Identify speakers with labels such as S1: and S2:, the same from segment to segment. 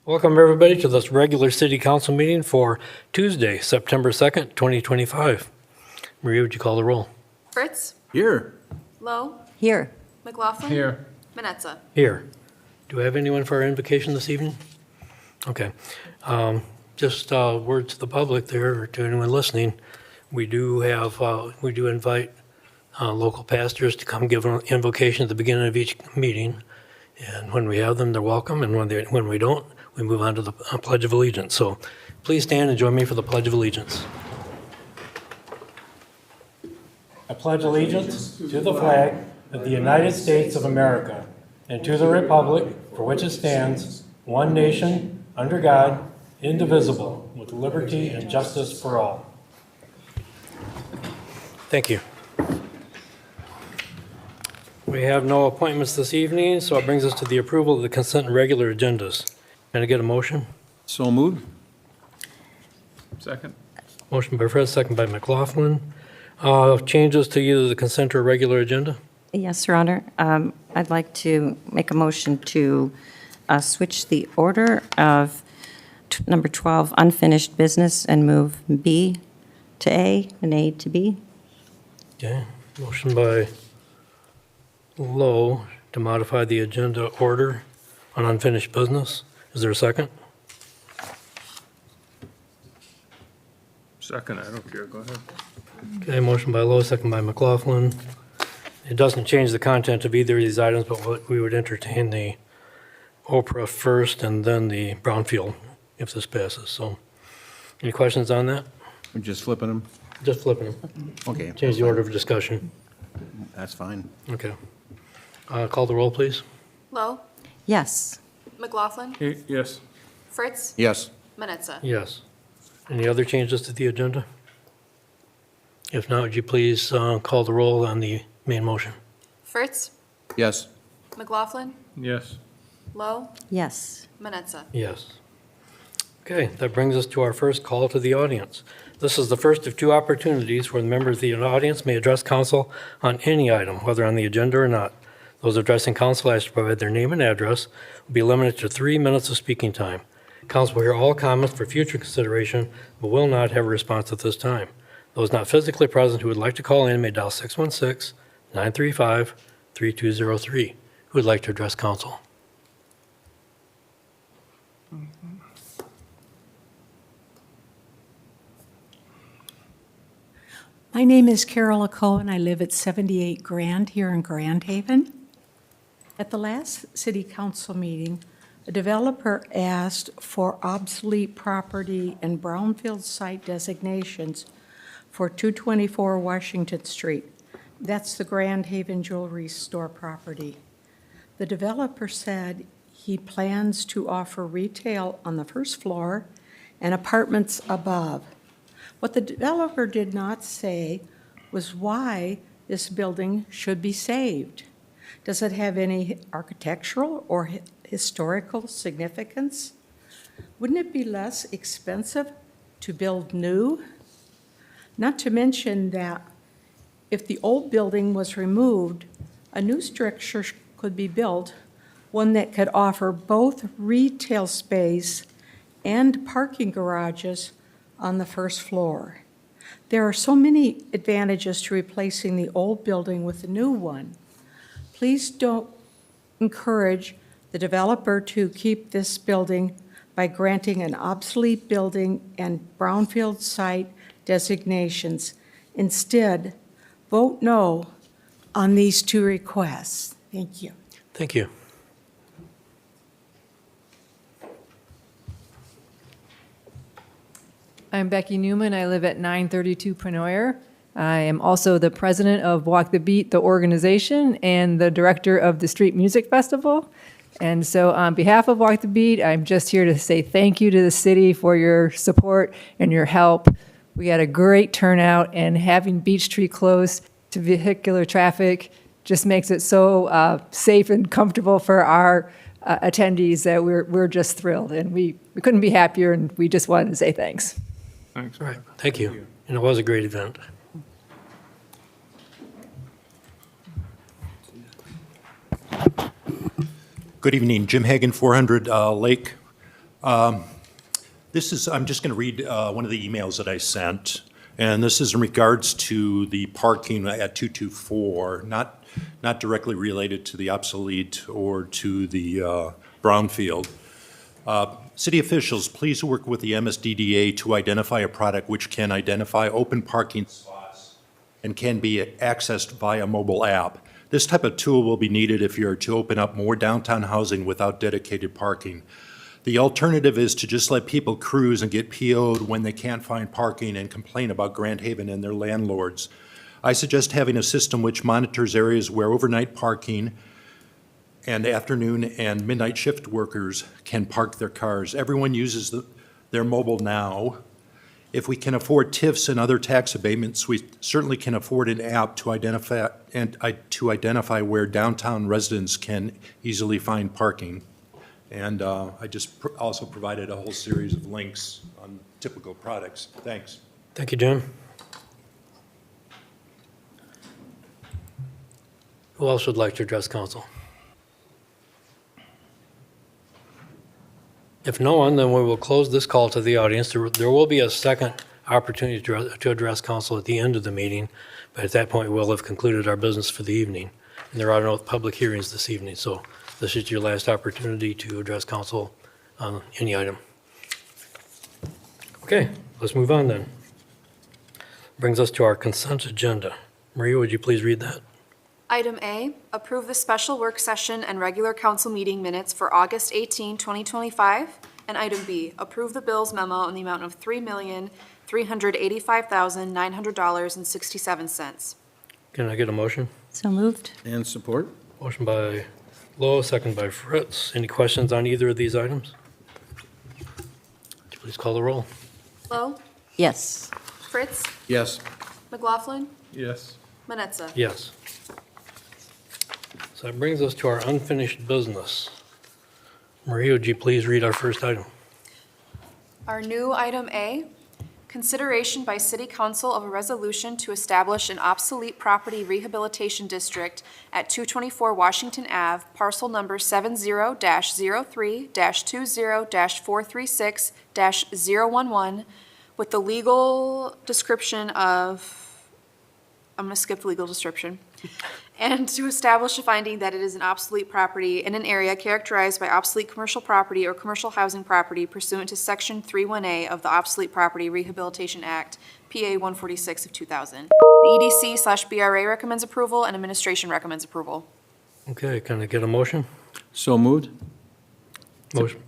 S1: Welcome, everybody, to this regular city council meeting for Tuesday, September 2nd, 2025. Maria, would you call the roll?
S2: Fritz,
S3: Here.
S2: Lowe,
S4: Here.
S2: McLaughlin.
S3: Here.
S2: Manetza.
S1: Here. Do we have anyone for our invocation this evening? Okay. Just word to the public there, or to anyone listening, we do invite local pastors to come give an invocation at the beginning of each meeting. And when we have them, they're welcome, and when we don't, we move on to the Pledge of Allegiance. So please stand and join me for the Pledge of Allegiance. I pledge allegiance to the flag of the United States of America and to the republic for which it stands, one nation, under God, indivisible, with liberty and justice for all. Thank you. We have no appointments this evening, so it brings us to the approval of the consent and regular agendas. Can I get a motion?
S3: So moved. Second.
S1: Motion by Fred, second by McLaughlin. Changes to either the consent or regular agenda?
S4: Yes, Your Honor. I'd like to make a motion to switch the order of number 12, unfinished business, and move B to A and A to B.
S1: Okay, motion by Lowe to modify the agenda order on unfinished business. Is there a second?
S3: Second, I don't care, go ahead.
S1: Okay, motion by Lowe, second by McLaughlin. It doesn't change the content of either of these items, but we would entertain the Oprah first and then the Brownfield if this passes. So, any questions on that?
S3: We're just flipping them?
S1: Just flipping them.
S3: Okay.
S1: Change the order of discussion.
S3: That's fine.
S1: Okay. Call the roll, please.
S2: Lowe,
S4: Yes.
S2: McLaughlin.
S3: Yes.
S2: Fritz,
S3: Yes.
S2: Manetza.
S1: Yes. Any other changes to the agenda? If not, would you please call the roll on the main motion?
S2: Fritz,
S3: Yes.
S2: McLaughlin.
S3: Yes.
S2: Lowe,
S4: Yes.
S2: Manetza.
S1: Yes. Okay, that brings us to our first call to the audience. This is the first of two opportunities where the members of the audience may address council on any item, whether on the agenda or not. Those addressing council asked to provide their name and address will be limited to 3 minutes of speaking time. Council will hear all comments for future consideration, but will not have a response at this time. Those not physically present who would like to call in may dial 616-935-3203. Who would like to address council?
S5: My name is Carol Cohen. I live at 78 Grand here in Grand Haven. At the last city council meeting, a developer asked for obsolete property and brownfield site designations for 224 Washington Street. That's the Grand Haven Jewelry Store property. The developer said he plans to offer retail on the first floor and apartments above. What the developer did not say was why this building should be saved. Does it have any architectural or historical significance? Wouldn't it be less expensive to build new? Not to mention that if the old building was removed, a new structure could be built, one that could offer both retail space and parking garages on the first floor. There are so many advantages to replacing the old building with the new one. Please don't encourage the developer to keep this building by granting an obsolete building and brownfield site designations. Instead, vote no on these two requests. Thank you.
S1: Thank you.
S6: I'm Becky Newman. I live at 932 Prenoyer. I am also the president of Walk the Beat, the organization, and the director of the Street Music Festival. And so on behalf of Walk the Beat, I'm just here to say thank you to the city for your support and your help. We had a great turnout, and having Beach Street closed to vehicular traffic just makes it so safe and comfortable for our attendees that we're just thrilled. And we couldn't be happier, and we just wanted to say thanks.
S3: Thanks.
S1: All right, thank you. And it was a great event.
S7: Good evening, Jim Hagan, 400 Lake I'm just going to read one of the emails that I sent, and this is in regards to the parking at 224, not directly related to the obsolete or to the brownfield. City officials, please work with the MSDDA to identify a product which can identify open parking slots and can be accessed via mobile app. This type of tool will be needed if you're to open up more downtown housing without dedicated parking. The alternative is to just let people cruise and get PO'd when they can't find parking and complain about Grand Haven and their landlords. I suggest having a system which monitors areas where overnight parking and afternoon and midnight shift workers can park their cars. Everyone uses their mobile now. If we can afford TIFs and other tax abatements, we certainly can afford an app to identify where downtown residents can easily find parking. And I just also provided a whole series of links on typical products. Thanks.
S1: Thank you, Jim. Who else would like to address council? If no one, then we will close this call to the audience. There will be a second opportunity to address council at the end of the meeting, but at that point, we'll have concluded our business for the evening. And there are no public hearings this evening, so this is your last opportunity to address council on any item. Okay, let's move on then. Brings us to our consent agenda. Maria, would you please read that?
S2: Item A, approve the special work session and regular council meeting minutes for August 18, 2025. And item B, approve the bills memo in the amount of $3,385,900.67.
S1: Can I get a motion?
S4: So moved.
S3: And support?
S1: Motion by Lowe, second by Fritz. Any questions on either of these items? Would you please call the roll?
S2: Lowe,
S4: Yes.
S2: Fritz,
S3: Yes.
S2: McLaughlin,
S3: Yes.
S2: Manetza.
S1: Yes. So that brings us to our unfinished business. Maria, would you please read our first item?
S2: Our new item A, consideration by City Council of a resolution to establish an obsolete property rehabilitation district at 224 Washington Ave, parcel number 70-03-20-436-011, with the legal description of, I'm going to skip the legal description, and to establish a finding that it is an obsolete property in an area characterized by obsolete commercial property or commercial housing property pursuant to Section 31A of the Obsolete Property Rehabilitation Act, PA 146 of 2000. The EDC/BRA recommends approval and administration recommends approval.
S1: Okay, can I get a motion?
S3: So moved?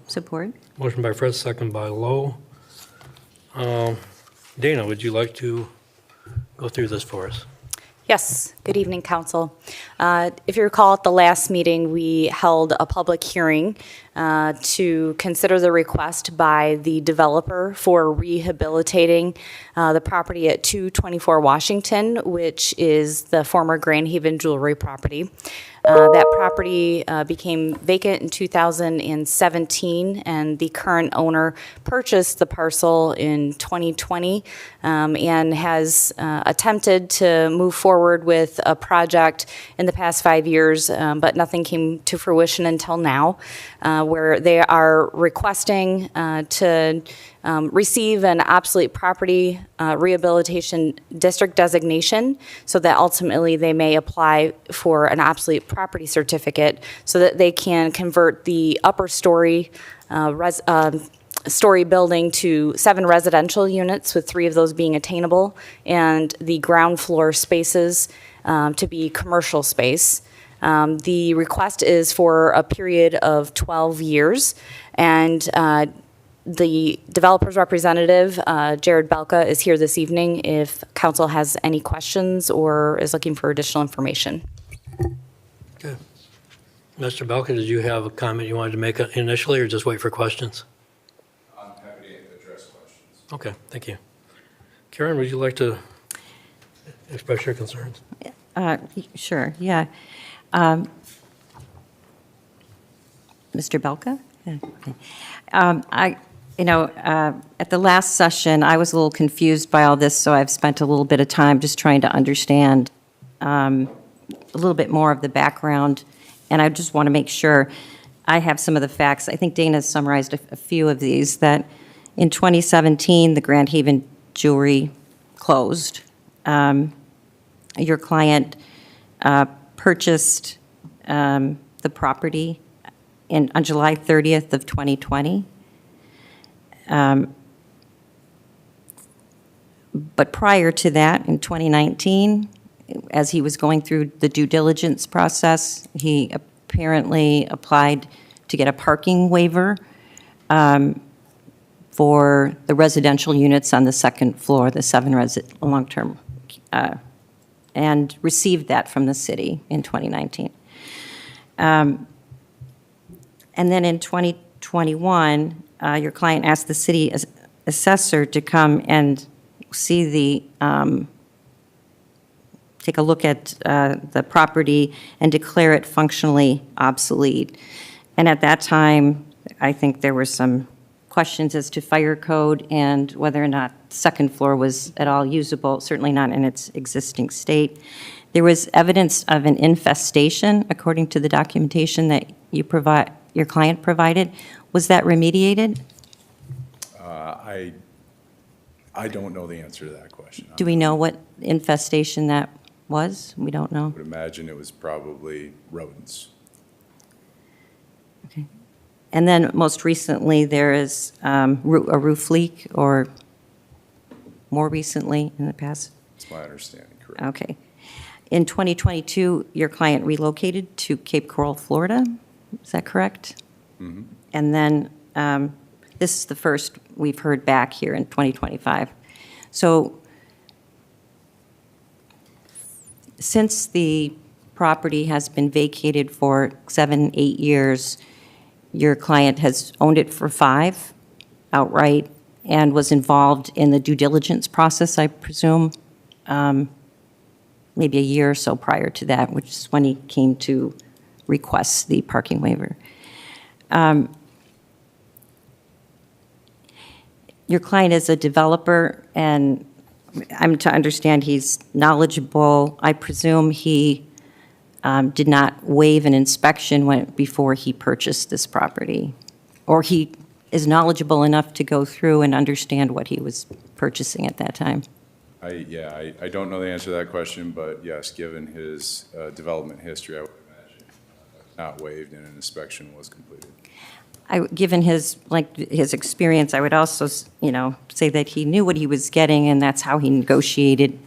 S4: Support.
S1: Motion by Fritz, second by Lowe. Dana, would you like to go through this for us?
S8: Yes, good evening, council. If you recall, at the last meeting, we held a public hearing to consider the request by the developer for rehabilitating the property at 224 Washington, which is the former Grand Haven Jewelry property. That property became vacant in 2017, and the current owner purchased the parcel in 2020 and has attempted to move forward with a project in the past 5 years, but nothing came to fruition until now, where they are requesting to receive an obsolete property rehabilitation district designation so that ultimately they may apply for an obsolete property certificate so that they can convert the upper story story building to 7 residential units, with 3 of those being attainable, and the ground floor spaces to be commercial space. The request is for a period of 12 years, and the developer's representative, Jared Belka, is here this evening if council has any questions or is looking for additional information.
S1: Okay. Mr. Belka, did you have a comment you wanted to make initially, or just wait for questions?
S9: I'm happy to address questions.
S1: Okay, thank you. Karen, would you like to express your concerns?
S4: Sure, yeah. Mr. Belka? Yeah, okay. At the last session, I was a little confused by all this, so I've spent a little bit of time just trying to understand a little bit more of the background, and I just want to make sure. I have some of the facts. I think Dana summarized a few of these, that in 2017, the Grand Haven Jewelry closed. Your client purchased the property on July 30th of 2020. But prior to that, in 2019, as he was going through the due diligence process, he apparently applied to get a parking waiver for the residential units on the second floor, the 7 long-term, and received that from the city in 2019. And then in 2021, your client asked the city assessor to come and see take a look at the property and declare it functionally obsolete. And at that time, I think there were some questions as to fire code and whether or not the second floor was at all usable, certainly not in its existing state. There was evidence of an infestation, according to the documentation that your client provided. Was that remediated?
S9: I don't know the answer to that question.
S4: Do we know what infestation that was? We don't know.
S9: I would imagine it was probably rodents.
S4: Okay. And then most recently, there is a roof leak, or more recently in the past?
S9: That's my understanding, correct?
S4: Okay. In 2022, your client relocated to Cape Coral, Florida. Is that correct?
S9: Mm-hmm.
S4: And then this is the first we've heard back here in 2025. So since the property has been vacated for 7, 8 years, your client has owned it for 5 outright and was involved in the due diligence process, I presume, maybe a year or so prior to that, which is when he came to request the parking waiver. Your client is a developer, and I'm to understand he's knowledgeable. I presume he did not waive an inspection before he purchased this property, or he is knowledgeable enough to go through and understand what he was purchasing at that time.
S9: I don't know the answer to that question, but yes, given his development history, I would imagine not waived and an inspection was completed.
S4: Given his experience, I would also, say that he knew what he was getting, and that's how he negotiated,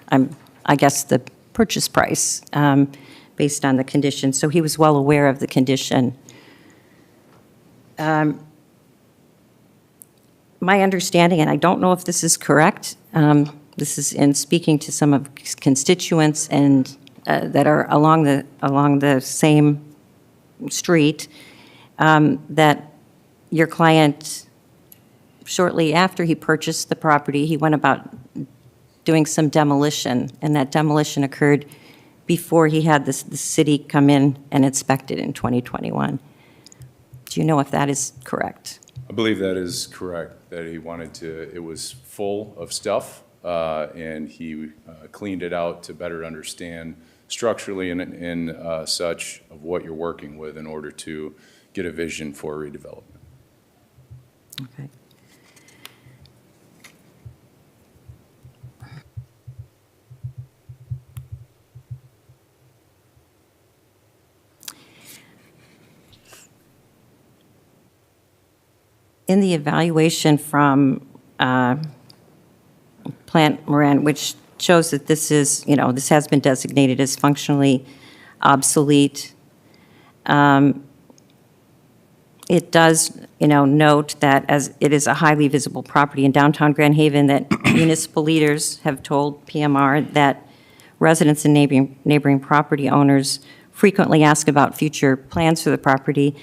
S4: I guess, the purchase price based on the condition. So he was well aware of the condition. My understanding, and I don't know if this is correct, this is in speaking to some of his constituents and that are along the same street, that your client, shortly after he purchased the property, he went about doing some demolition, and that demolition occurred before he had the city come in and inspect it in 2021. Do you know if that is correct?
S9: I believe that is correct, that he wanted to, it was full of stuff, and he cleaned it out to better understand structurally and such of what you're working with in order to get a vision for redevelopment.
S4: Okay. In the evaluation from Plant Moran, which shows that this is, this has been designated as functionally obsolete, it does, note that as it is a highly visible property in downtown Grand Haven, that municipal leaders have told PMR that residents and neighboring property owners frequently ask about future plans for the property.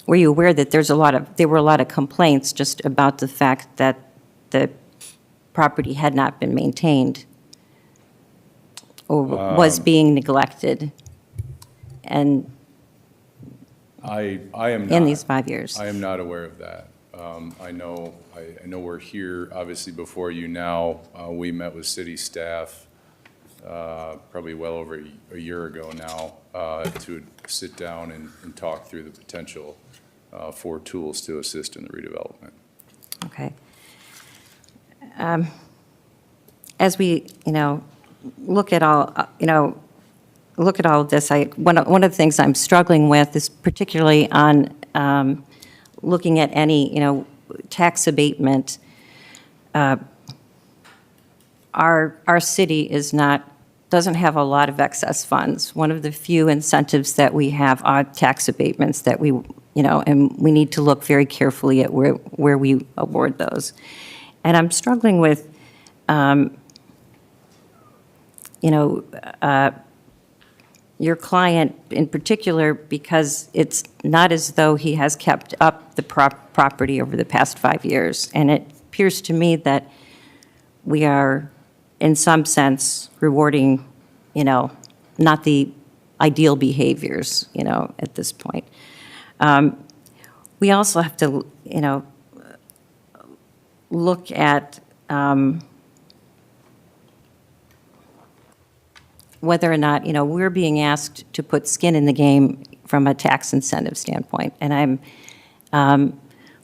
S4: Were you aware that there were a lot of complaints just about the fact that the property had not been maintained or was being neglected? And
S9: I am not.
S4: in these 5 years?
S9: I am not aware of that. I know we're here, obviously, before you now. We met with city staff probably well over a year ago now, to sit down and talk through the potential for tools to assist in the redevelopment.
S4: Okay. As we, look at all, look at all of this, one of the things I'm struggling with is particularly on looking at any, tax abatement. Our city doesn't have a lot of excess funds. One of the few incentives that we have are tax abatements that we, and we need to look very carefully at where we award those. And I'm struggling with, your client in particular, because it's not as though he has kept up the property over the past 5 years. And it appears to me that we are, in some sense, rewarding, not the ideal behaviors, at this point. We also have to, look at whether or not, we're being asked to put skin in the game from a tax incentive standpoint. And I'm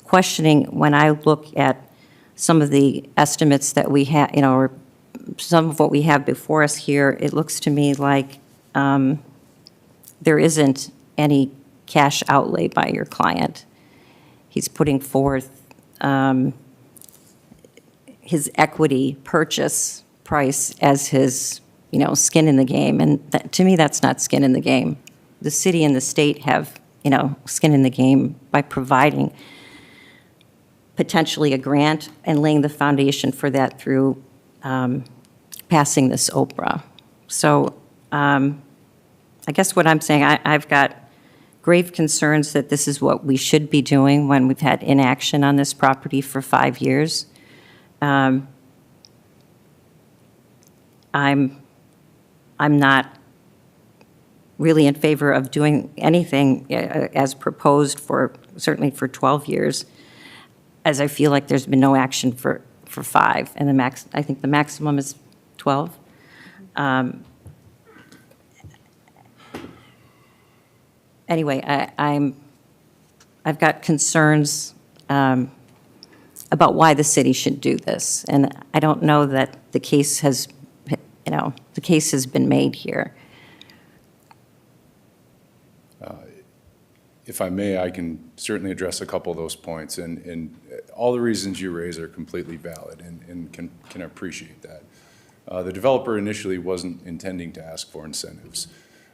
S4: questioning when I look at some of the estimates that we have, or some of what we have before us here, it looks to me like there isn't any cash outlay by your client. He's putting forth his equity purchase price as his, skin in the game. And to me, that's not skin in the game. The city and the state have, skin in the game by providing potentially a grant and laying the foundation for that through passing this OPRA. So I guess what I'm saying, I've got grave concerns that this is what we should be doing when we've had inaction on this property for 5 years. I'm not really in favor of doing anything as proposed certainly for 12 years, as I feel like there's been no action for 5, and I think the maximum is 12. Anyway, I've got concerns about why the city should do this, and I don't know that the case has, the case has been made here.
S9: If I may, I can certainly address a couple of those points, and all the reasons you raise are completely valid and can appreciate that. The developer initially wasn't intending to ask for incentives.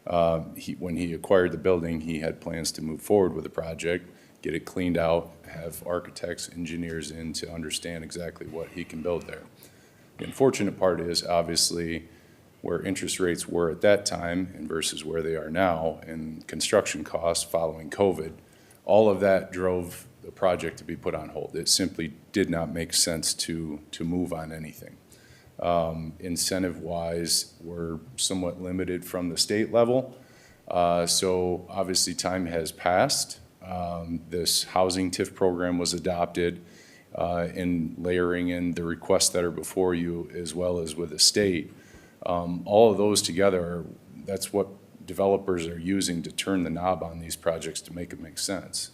S9: When he acquired the building, he had plans to move forward with the project, get it cleaned out, have architects, engineers in to understand exactly what he can build there. The unfortunate part is obviously where interest rates were at that time and versus where they are now, and construction costs following COVID, all of that drove the project to be put on hold. It simply did not make sense to move on anything. Incentive-wise, we're somewhat limited from the state level. So obviously time has passed. This housing TIF program was adopted, in layering in the requests that are before you as well as with the state. All of those together, that's what developers are using to turn the knob on these projects to make it make sense.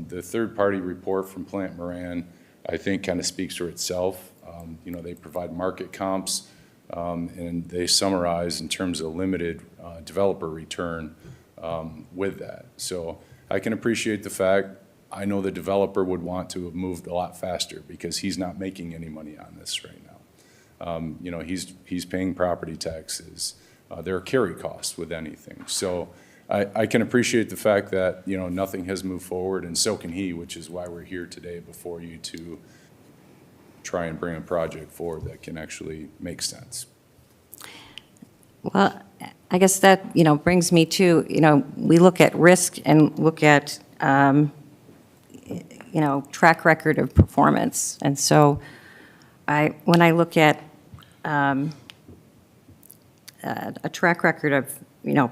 S9: The third-party report from Plant Moran, I think, kind of speaks for itself. They provide market comps, and they summarize in terms of limited developer return with that. So I can appreciate the fact, I know the developer would want to have moved a lot faster because he's not making any money on this right now. He's paying property taxes. There are carry costs with anything. So I can appreciate the fact that, nothing has moved forward, and so can he, which is why we're here today before you to try and bring a project forward that can actually make sense.
S4: Well, I guess that, brings me to, we look at risk and look at, track record of performance. And so when I look at a track record of,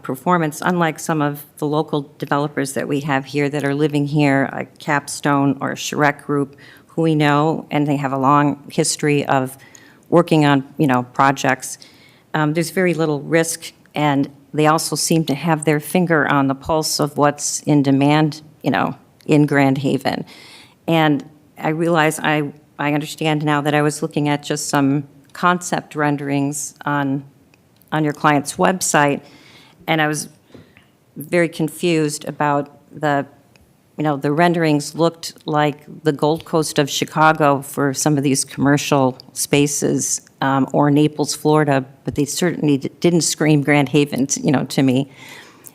S4: performance, unlike some of the local developers that we have here that are living here, like Capstone or Charette Group, who we know, and they have a long history of working on, projects. there's very little risk, and they also seem to have their finger on the pulse of what's in demand, in Grand Haven. And I realize I understand now that I was looking at just some concept renderings on your client's website, and I was very confused about the renderings looked like the Gold Coast of Chicago for some of these commercial spaces, or Naples, Florida, but they certainly didn't scream Grand Haven, to me.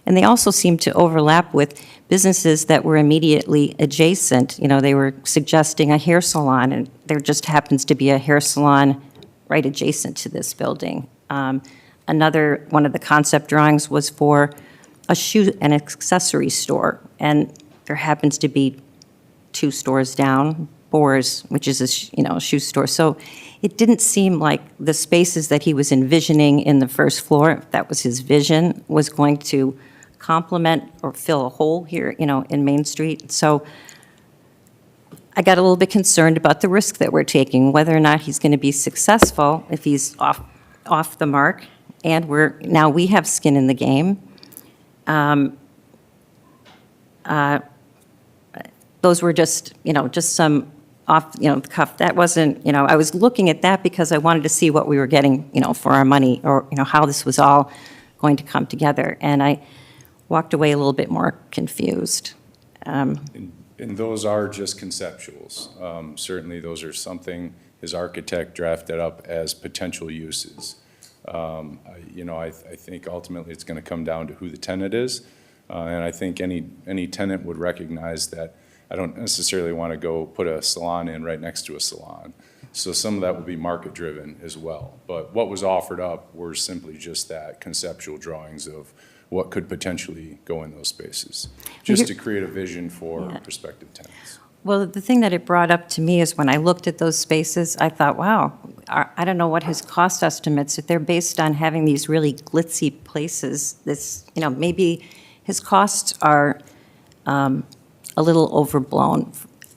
S4: And they also seemed to overlap with businesses that were immediately adjacent. They were suggesting a hair salon, and there just happens to be a hair salon right adjacent to this building. Another one of the concept drawings was for a shoe and accessory store, and there happens to be 2 stores down, Boers, which is a shoe store. So it didn't seem like the spaces that he was envisioning in the first floor, if that was his vision, was going to complement or fill a hole here, in Main Street. So I got a little bit concerned about the risk that we're taking, whether or not he's going to be successful if he's off the mark, and we have skin in the game. Those were just some off, the cuff. That wasn't, I was looking at that because I wanted to see what we were getting, for our money, or, how this was all going to come together. And I walked away a little bit more confused.
S9: And those are just conceptuals. Certainly, those are something his architect drafted up as potential uses. I think ultimately it's going to come down to who the tenant is. And I think any tenant would recognize that I don't necessarily want to go put a salon in right next to a salon. So some of that will be market-driven as well. But what was offered up were simply just that, conceptual drawings of what could potentially go in those spaces, just to create a vision for prospective tenants.
S4: Well, the thing that it brought up to me is when I looked at those spaces, I thought, wow, I don't know what his cost estimates, if they're based on having these really glitzy places, maybe his costs are a little overblown.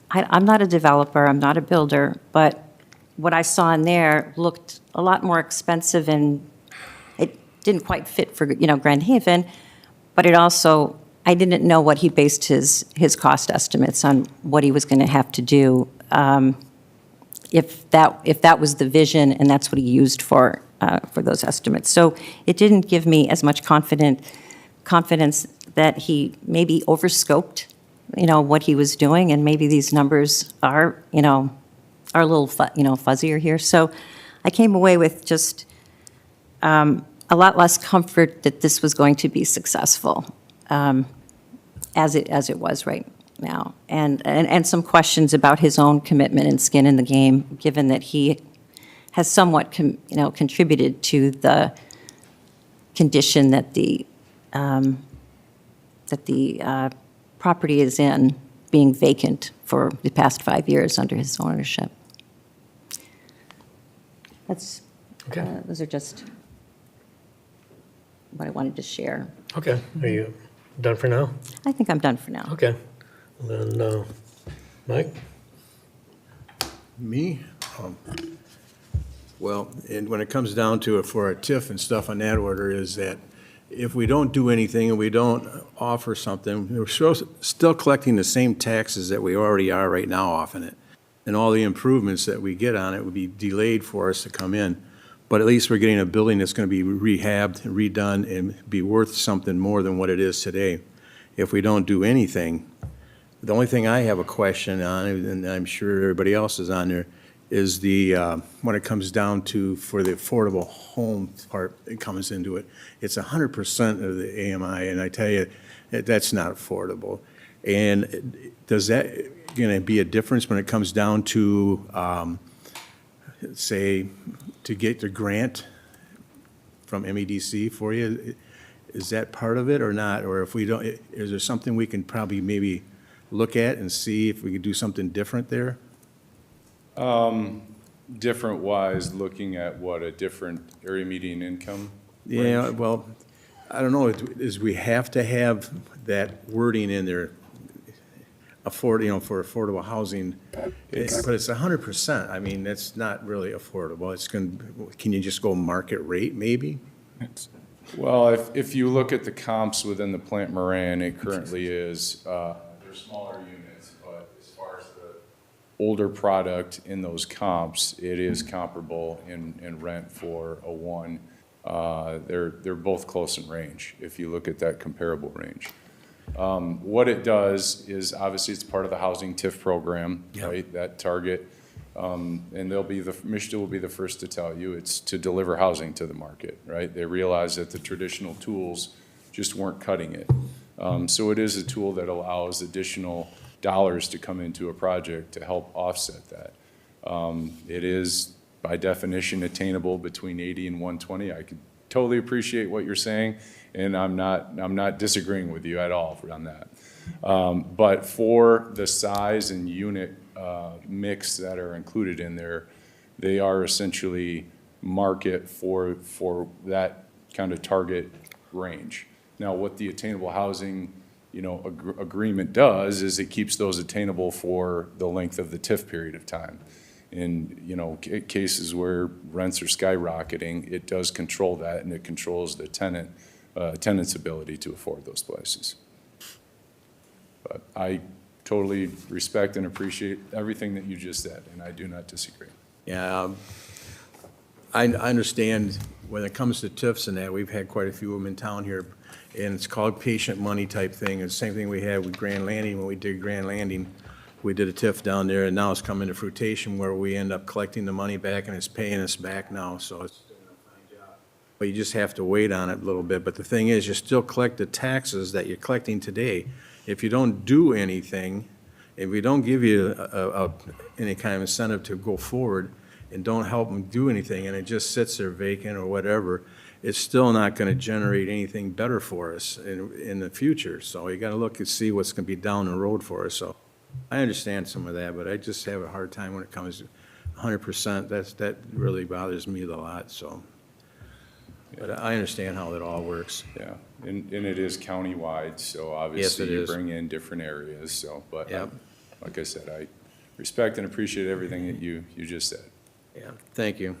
S4: I'm not a developer, I'm not a builder, but what I saw in there looked a lot more expensive, and it didn't quite fit for, Grand Haven, but it also, I didn't know what he based his cost estimates on, what he was going to have to do, if that was the vision and that's what he used for those estimates. So it didn't give me as much confidence that he maybe overscoped, what he was doing, and maybe these numbers are a little, fuzzier here. So I came away with just a lot less comfort that this was going to be successful, as it was right now, and some questions about his own commitment and skin in the game, given that he has somewhat contributed to the condition that the property is in, being vacant for the past 5 years under his ownership. Those are just what I wanted to share.
S1: Okay, are you done for now?
S4: I think I'm done for now.
S1: Okay, then, Mike?
S3: Me? Well, and when it comes down to it for a TIF and stuff on that order, is that if we don't do anything and we don't offer something, we're still collecting the same taxes that we already are right now off in it. And all the improvements that we get on it would be delayed for us to come in. But at least we're getting a building that's going to be rehabbed, redone, and be worth something more than what it is today. If we don't do anything, the only thing I have a question on, and I'm sure everybody else is on there, is when it comes down to, for the affordable home part, it comes into it, it's 100% of the AMI, and I tell you, that's not affordable. And does that going to be a difference when it comes down to, say, to get the grant from MEDC for you? Is that part of it or not? Or if we don't, is there something we can probably maybe look at and see if we could do something different there?
S9: Different wise, looking at what a different area median income?
S3: Yeah, well, I don't know, is we have to have that wording in there? for affordable housing, but it's 100%. I mean, that's not really affordable. Can you just go market rate, maybe?
S9: Well, if you look at the comps within the Plant Moran, it currently is, they're smaller units, but as far as the older product in those comps, it is comparable in rent for a one. They're both close in range, if you look at that comparable range. What it does is, obviously, it's part of the housing TIF program, right? That target, and Michigan will be the first to tell you, it's to deliver housing to the market, right? They realize that the traditional tools just weren't cutting it. So it is a tool that allows additional dollars to come into a project to help offset that. It is, by definition, attainable between 80 and 120. I could totally appreciate what you're saying, and I'm not disagreeing with you at all on that. But for the size and unit mix that are included in there, they are essentially market for that kind of target range. Now, what the attainable housing, agreement does is it keeps those attainable for the length of the TIF period of time. In, cases where rents are skyrocketing, it does control that, and it controls the tenant's ability to afford those places. But I totally respect and appreciate everything that you just said, and I do not disagree.
S3: Yeah, I understand when it comes to TIFs and that, we've had quite a few of them in town here, and it's called patient money type thing. It's the same thing we had with Grand Landing. When we did Grand Landing, we did a TIF down there, and now it's coming to fruition where we end up collecting the money back, and it's paying us back now, so it's doing a fine job. But you just have to wait on it a little bit. But the thing is, you still collect the taxes that you're collecting today. If you don't do anything, if we don't give you any kind of incentive to go forward and don't help them do anything, and it just sits there vacant or whatever, it's still not going to generate anything better for us in the future. So you got to look and see what's going to be down the road for us. So I understand some of that, but I just have a hard time when it comes to 100%. That really bothers me a lot, so. But I understand how that all works.
S9: Yeah, and it is countywide, so obviously you
S3: is.
S9: bring in different areas, so, but
S3: Yep.
S9: like I said, I respect and appreciate everything that you just said.
S3: Yeah, thank you.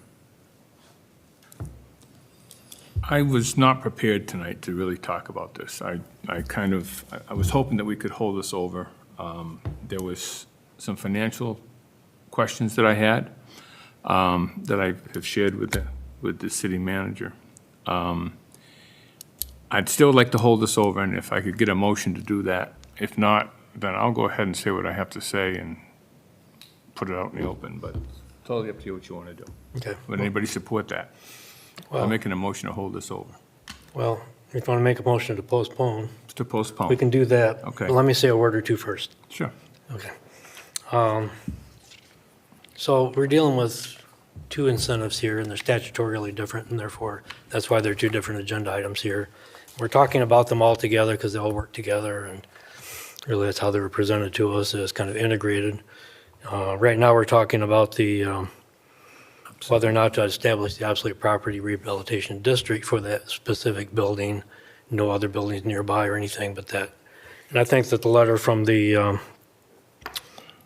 S10: I was not prepared tonight to really talk about this. I was hoping that we could hold this over. There was some financial questions that I had that I have shared with the city manager. I'd still like to hold this over, and if I could get a motion to do that. If not, then I'll go ahead and say what I have to say and put it out in the open, but it's totally up to you what you want to do.
S1: Okay.
S10: Would anybody support that?
S1: Well-
S10: I'm making a motion to hold this over,
S1: Well, if you want to make a motion to postpone,
S10: to postpone.
S1: we can do that.
S10: Okay.
S1: But let me say a word or two first.
S10: Sure.
S1: Okay. So we're dealing with two incentives here, and they're statutorily different, and therefore, that's why they're two different agenda items here. We're talking about them all together because they all work together, and really that's how they were presented to us as kind of integrated. Right now, we're talking about the whether or not to establish the obsolete property rehabilitation district for that specific building, no other buildings nearby or anything but that. And I think that the letter from the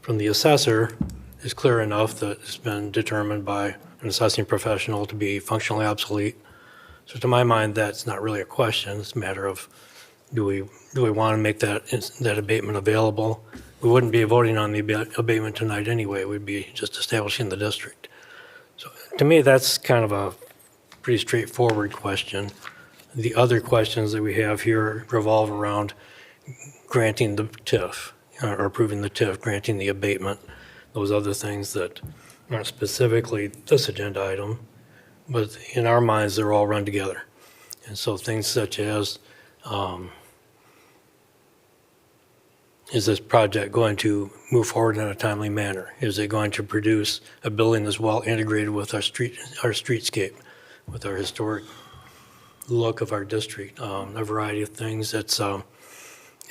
S1: assessor is clear enough that it's been determined by an assessing professional to be functionally obsolete. So to my mind, that's not really a question. It's a matter of, do we want to make that abatement available? We wouldn't be voting on the abatement tonight anyway. We'd be just establishing the district. So to me, that's kind of a pretty straightforward question. The other questions that we have here revolve around granting the TIF, or approving the TIF, granting the abatement, those other things that aren't specifically this agenda item, but in our minds, they're all run together. And so things such as, is this project going to move forward in a timely manner? Is it going to produce a building that's well integrated with our streetscape, with our historic look of our district? A variety of things. It's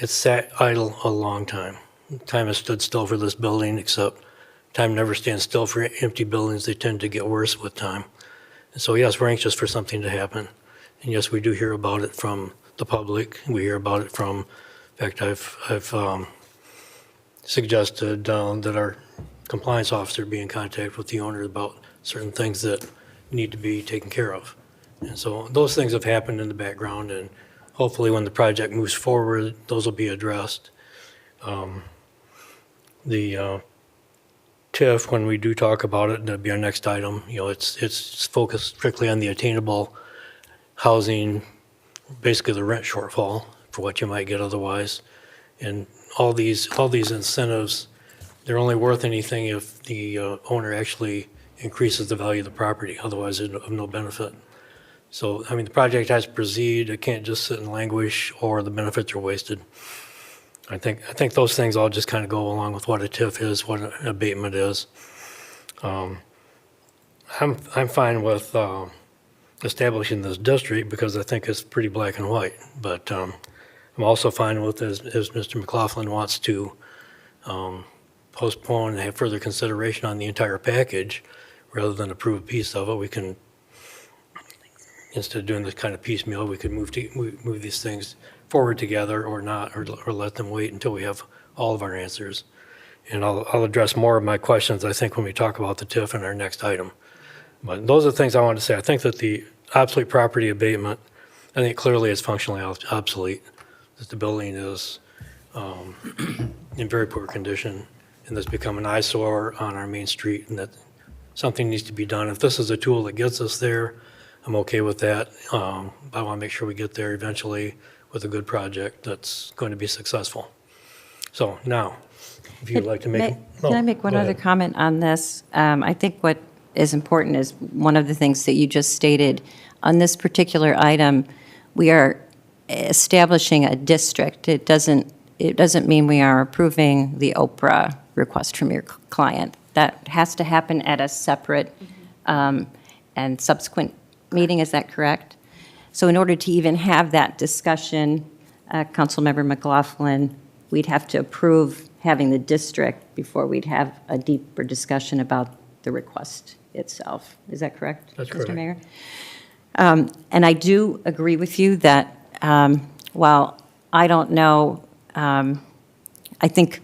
S1: sat idle a long time. Time has stood still for this building, except time never stands still for empty buildings. They tend to get worse with time. And so yes, we're anxious for something to happen. And yes, we do hear about it from the public. We hear about it from, in fact, I've suggested that our compliance officer be in contact with the owner about certain things that need to be taken care of. And so those things have happened in the background, and hopefully when the project moves forward, those will be addressed. The TIF, when we do talk about it, that'll be our next item, it's focused strictly on the attainable housing, basically the rent shortfall for what you might get otherwise. And all these incentives, they're only worth anything if the owner actually increases the value of the property, otherwise they're of no benefit. So, I mean, the project has to proceed, it can't just sit and languish, or the benefits are wasted. I think those things all just kind of go along with what a TIF is, what an abatement is. I'm fine with establishing this district because I think it's pretty black and white. But I'm also fine with, as Mr. McLaughlin wants to postpone and have further consideration on the entire package rather than approve a piece of it. We can, instead of doing this kind of piecemeal, we could move these things forward together or not, or let them wait until we have all of our answers. And I'll address more of my questions, I think, when we talk about the TIF in our next item. But those are the things I wanted to say. I think that the obsolete property abatement, I think clearly it's functionally obsolete, that the building is in very poor condition, and that's become an eyesore on our main street, and that something needs to be done. If this is a tool that gets us there, I'm okay with that. I want to make sure we get there eventually with a good project that's going to be successful. So now, if you'd like to make.
S4: Can I make one
S1: Go
S4: other
S1: ahead.
S4: comment on this? I think what is important is one of the things that you just stated. On this particular item, we are establishing a district. It doesn't mean we are approving the Oprah request from your client. That has to happen at a separate and subsequent meeting, is that correct? So in order to even have that discussion, Councilmember McLaughlin, we'd have to approve having the district before we'd have a deeper discussion about the request itself. Is that correct?
S1: That's correct.
S4: Mr. Mayor? And I do agree with you that while I don't know, I think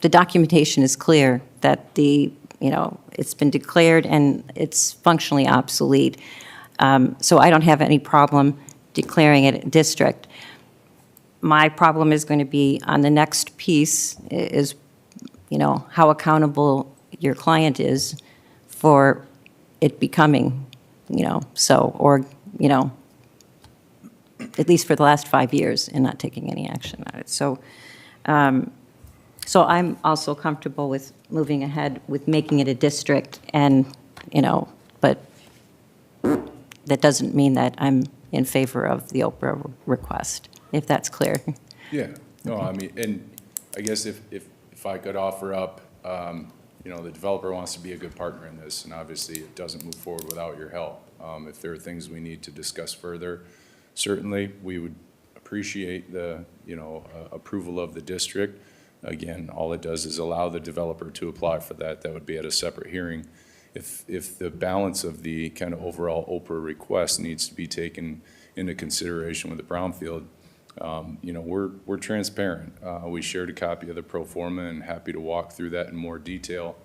S4: the documentation is clear that it's been declared and it's functionally obsolete. So I don't have any problem declaring it a district. My problem is going to be on the next piece is, how accountable your client is for it becoming, at least for the last 5 years and not taking any action on it. So I'm also comfortable with moving ahead with making it a district and, but that doesn't mean that I'm in favor of the Oprah request, if that's clear.
S9: Yeah, no, I mean, and I guess if I could offer up, the developer wants to be a good partner in this, and obviously it doesn't move forward without your help. If there are things we need to discuss further, certainly we would appreciate the, approval of the district. Again, all it does is allow the developer to apply for that. That would be at a separate hearing. If the balance of the kind of overall Oprah request needs to be taken into consideration with the brownfield, we're transparent. We shared a copy of the pro forma and happy to walk through that in more detail.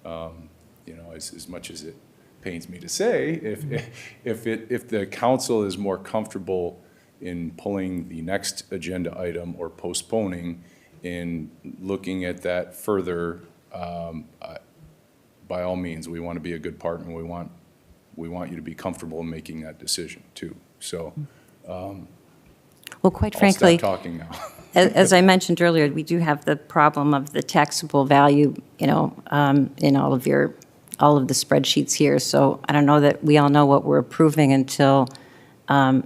S9: As much as it pains me to say, if the council is more comfortable in pulling the next agenda item or postponing in looking at that further, by all means, we want to be a good partner. We want you to be comfortable in making that decision too. So,
S4: Well, quite
S9: I'll
S4: frankly,
S9: stop talking now.
S4: as I mentioned earlier, we do have the problem of the taxable value, in all of the spreadsheets here. So I don't know that we all know what we're approving until the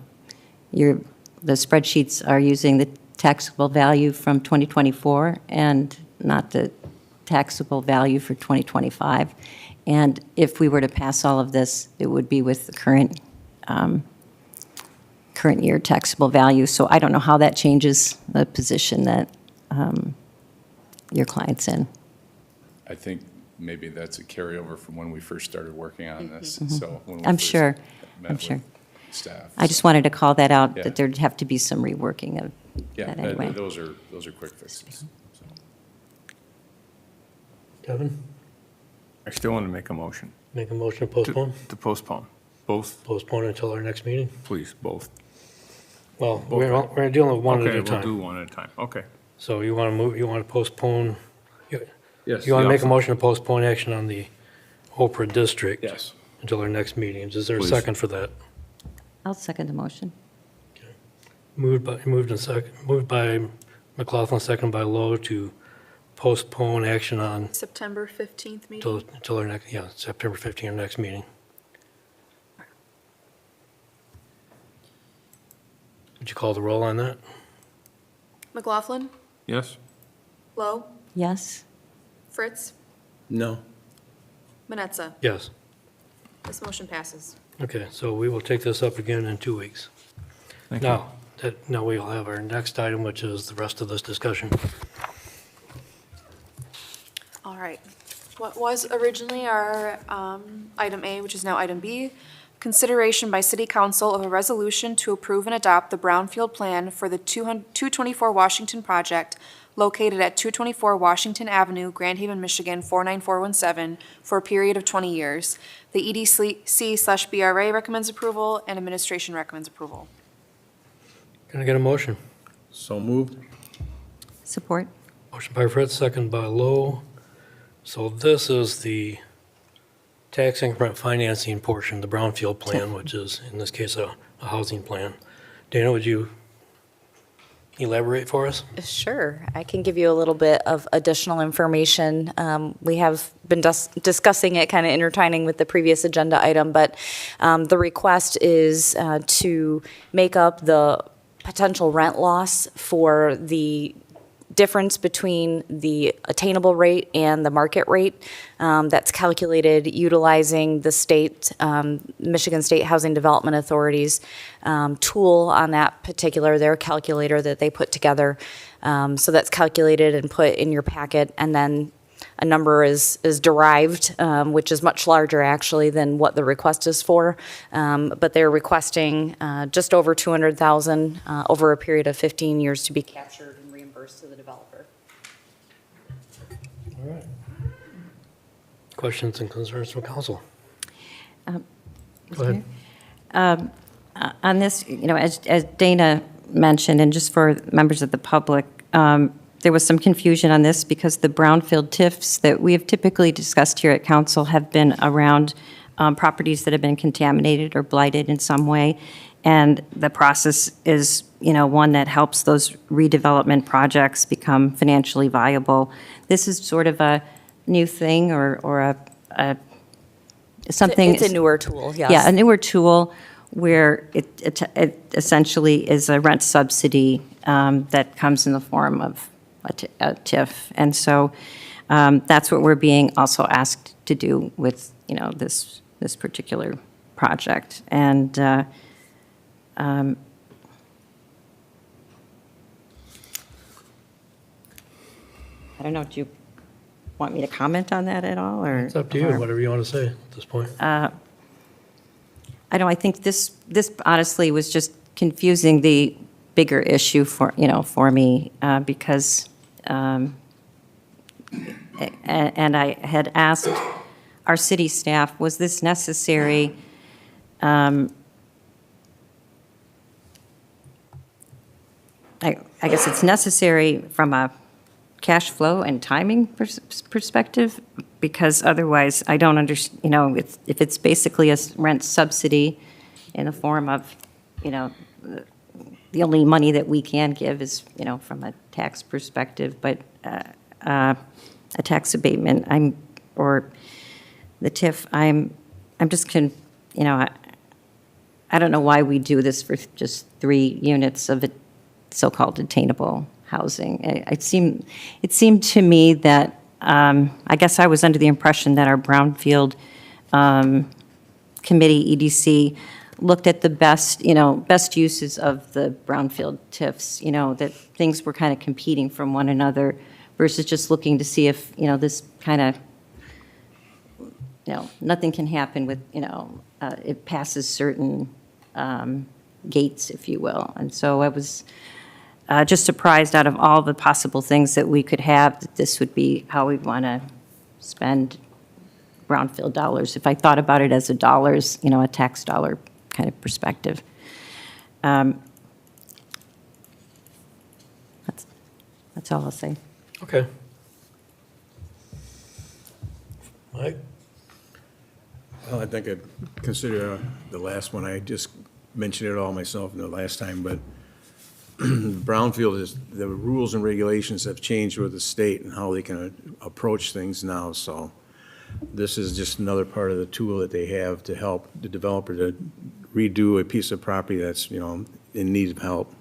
S4: spreadsheets are using the taxable value from 2024 and not the taxable value for 2025. And if we were to pass all of this, it would be with the current year taxable value. So I don't know how that changes the position that your client's in.
S9: I think maybe that's a carryover from when we first started working on this. So when we
S4: I'm
S9: first
S4: sure.
S9: met
S4: I'm
S9: with
S4: sure.
S9: Staff.
S4: I just wanted to call that out,
S9: Yeah.
S4: that there'd have to be some reworking of
S9: Yeah,
S4: that anyway.
S9: those are quick fixes. So.
S1: Kevin,
S10: I still want to make a motion
S1: make a motion to
S10: to
S1: postpone?
S10: to postpone. Both,
S1: Postpone until our next meeting?
S10: please, both.
S1: Well, we're dealing with one at a
S10: Okay, we'll do
S1: time.
S10: one at a time. Okay.
S1: So you want to move, you want to postpone,
S10: Yes.
S1: you want to
S10: the
S1: make a
S10: option-
S1: motion to postpone action on the Oprah district?
S10: Yes.
S1: Until our next meeting. Is there a
S10: Please.
S1: second for that?
S4: I'll second the motion.
S1: Moved by McLaughlin, second by Lowe to postpone action on
S2: September 15th meeting.
S1: until our next, yeah, September 15th, our next meeting. Would you call the roll on that?
S2: McLaughlin,
S10: Yes?
S2: Lowe,
S4: Yes?
S2: Fritz,
S3: No.
S2: Manetza.
S1: Yes.
S2: This motion passes.
S1: Okay, so we will take this up again in 2 weeks.
S10: Thank you.
S1: Now we'll have our next item, which is the rest of this discussion.
S2: All right. What was originally our item A, which is now item B, consideration by City Council of a resolution to approve and adopt the Brownfield Plan for the 224 Washington project located at 224 Washington Avenue, Grand Haven, Michigan, 49417, for a period of 20 years. The EDC/BRA recommends approval, and administration recommends approval.
S1: Can I get a motion?
S3: So moved?
S4: Support?
S1: Motion by Fritz, second by Lowe. So this is the tax increment financing portion, the Brownfield Plan, which is, in this case, a housing plan. Dana, would you elaborate for us?
S8: Sure, I can give you a little bit of additional information. We have been discussing it, kind of intertwining with the previous agenda item, but the request is to make up the potential rent loss for the difference between the attainable rate and the market rate. That's calculated utilizing the state, Michigan State Housing Development Authority's tool on that particular, their calculator that they put together. So that's calculated and put in your packet, and then a number is derived, which is much larger actually than what the request is for. But they're requesting just over $200,000 over a period of 15 years to be captured and reimbursed to the developer.
S1: All right. Questions and concerns from council? Go ahead.
S4: On this, as Dana mentioned, and just for members of the public, there was some confusion on this because the brownfield TIFs that we have typically discussed here at council have been around properties that have been contaminated or blighted in some way. And the process is, one that helps those redevelopment projects become financially viable. This is sort of a new thing or a something.
S8: It's a newer tool, yes.
S4: Yeah, a newer tool where it essentially is a rent subsidy that comes in the form of a TIF. And so that's what we're being also asked to do with, this particular project. And I don't know, do you want me to comment on that at all, or?
S1: It's up to you, whatever you want to say at this point.
S4: I know, I think this honestly was just confusing the bigger issue for me, because, and I had asked our city staff, was this necessary? I guess it's necessary from a cash flow and timing perspective, because otherwise I don't understand, if it's basically a rent subsidy in the form of, the only money that we can give is, from a tax perspective, but a tax abatement, or the TIF, I'm just, I don't know why we do this for just 3 units of it, so-called attainable housing. It seemed to me that, I guess I was under the impression that our Brownfield Committee, EDC, looked at the best uses of the Brownfield TIFs, that things were kind of competing from one another versus just looking to see if, this kind of, nothing can happen with, it passes certain gates, if you will. And so I was just surprised out of all the possible things that we could have, that this would be how we want to spend brownfield dollars, if I thought about it as a dollars, a tax dollar kind of perspective. That's all I'll say.
S1: Okay. Mike?
S3: Well, I think I'd consider the last one. I just mentioned it all myself the last time, but brownfield is, the rules and regulations have changed with the state and how they can approach things now, so this is just another part of the tool that they have to help the developer to redo a piece of property that's, in need of help.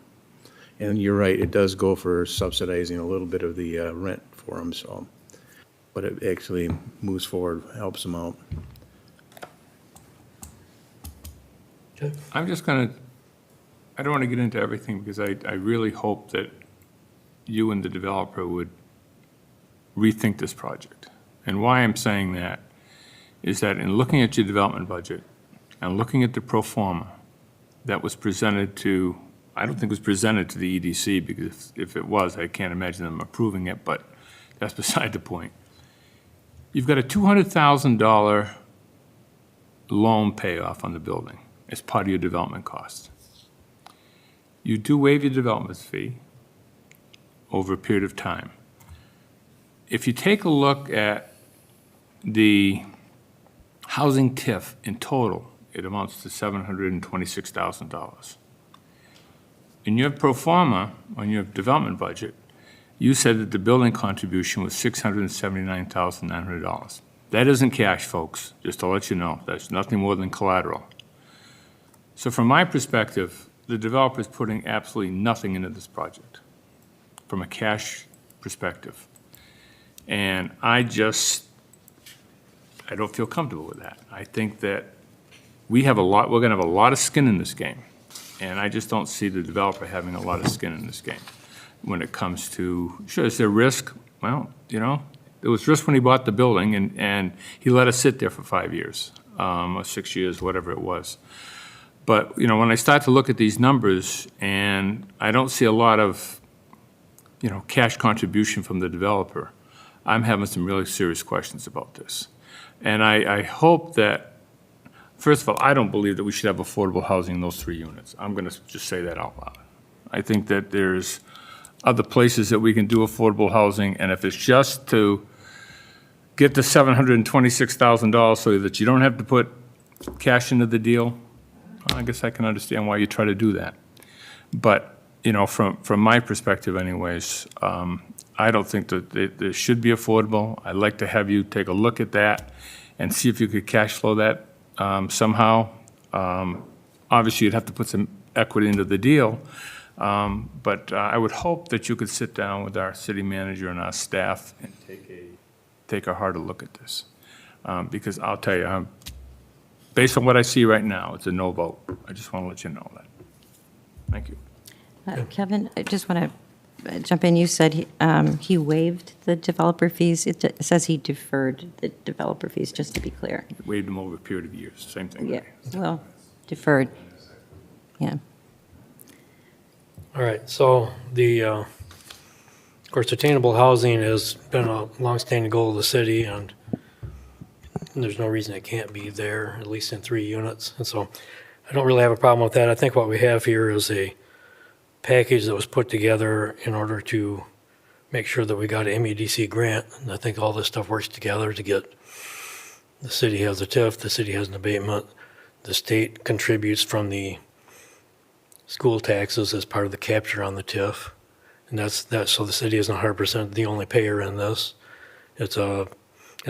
S3: And you're right, it does go for subsidizing a little bit of the rent for them, so, but it actually moves forward, helps them out.
S1: Okay.
S10: I'm just going to, I don't want to get into everything because I really hope that you and the developer would rethink this project. And why I'm saying that is that in looking at your development budget and looking at the pro forma that was presented to, I don't think it was presented to the EDC, because if it was, I can't imagine them approving it, but that's beside the point. You've got a $200,000 loan payoff on the building as part of your development costs. You do waive your development fee over a period of time. If you take a look at the housing TIF in total, it amounts to $726,000. In your pro forma, on your development budget, you said that the building contribution was $679,900. That isn't cash, folks, just to let you know. That's nothing more than collateral. So from my perspective, the developer is putting absolutely nothing into this project from a cash perspective. And I don't feel comfortable with that. I think that we're going to have a lot of skin in this game. And I just don't see the developer having a lot of skin in this game when it comes to, sure, is there risk? Well, there was risk when he bought the building, and he let us sit there for 5 years, or 6 years, whatever it was. But, when I start to look at these numbers, and I don't see a lot of, cash contribution from the developer, I'm having some really serious questions about this. And I hope that, first of all, I don't believe that we should have affordable housing in those 3 units. I'm going to just say that out loud. I think that there's other places that we can do affordable housing, and if it's just to get the $726,000 so that you don't have to put cash into the deal, I guess I can understand why you try to do that. But, from my perspective anyways, I don't think that it should be affordable. I'd like to have you take a look at that and see if you could cash flow that somehow. Obviously, you'd have to put some equity into the deal, but I would hope that you could sit down with our city manager and our staff and take a harder look at this. Because I'll tell you, based on what I see right now, it's a no vote. I just want to let you know that. Thank you.
S4: Kevin, I just want to jump in. You said he waived the developer fees. It says he deferred the developer fees, just to be clear.
S10: Waived them over a period of years, same thing.
S4: Yeah, well, deferred, yeah.
S1: All right, so of course, attainable housing has been a longstanding goal of the city, and there's no reason it can't be there, at least in 3 units. And so I don't really have a problem with that. I think what we have here is a package that was put together in order to make sure that we got an MEDC grant. And I think all this stuff works together to get, the city has a TIF, the city has an abatement, the state contributes from the school taxes as part of the capture on the TIF. And that's so the city isn't 100% the only payer in this. It's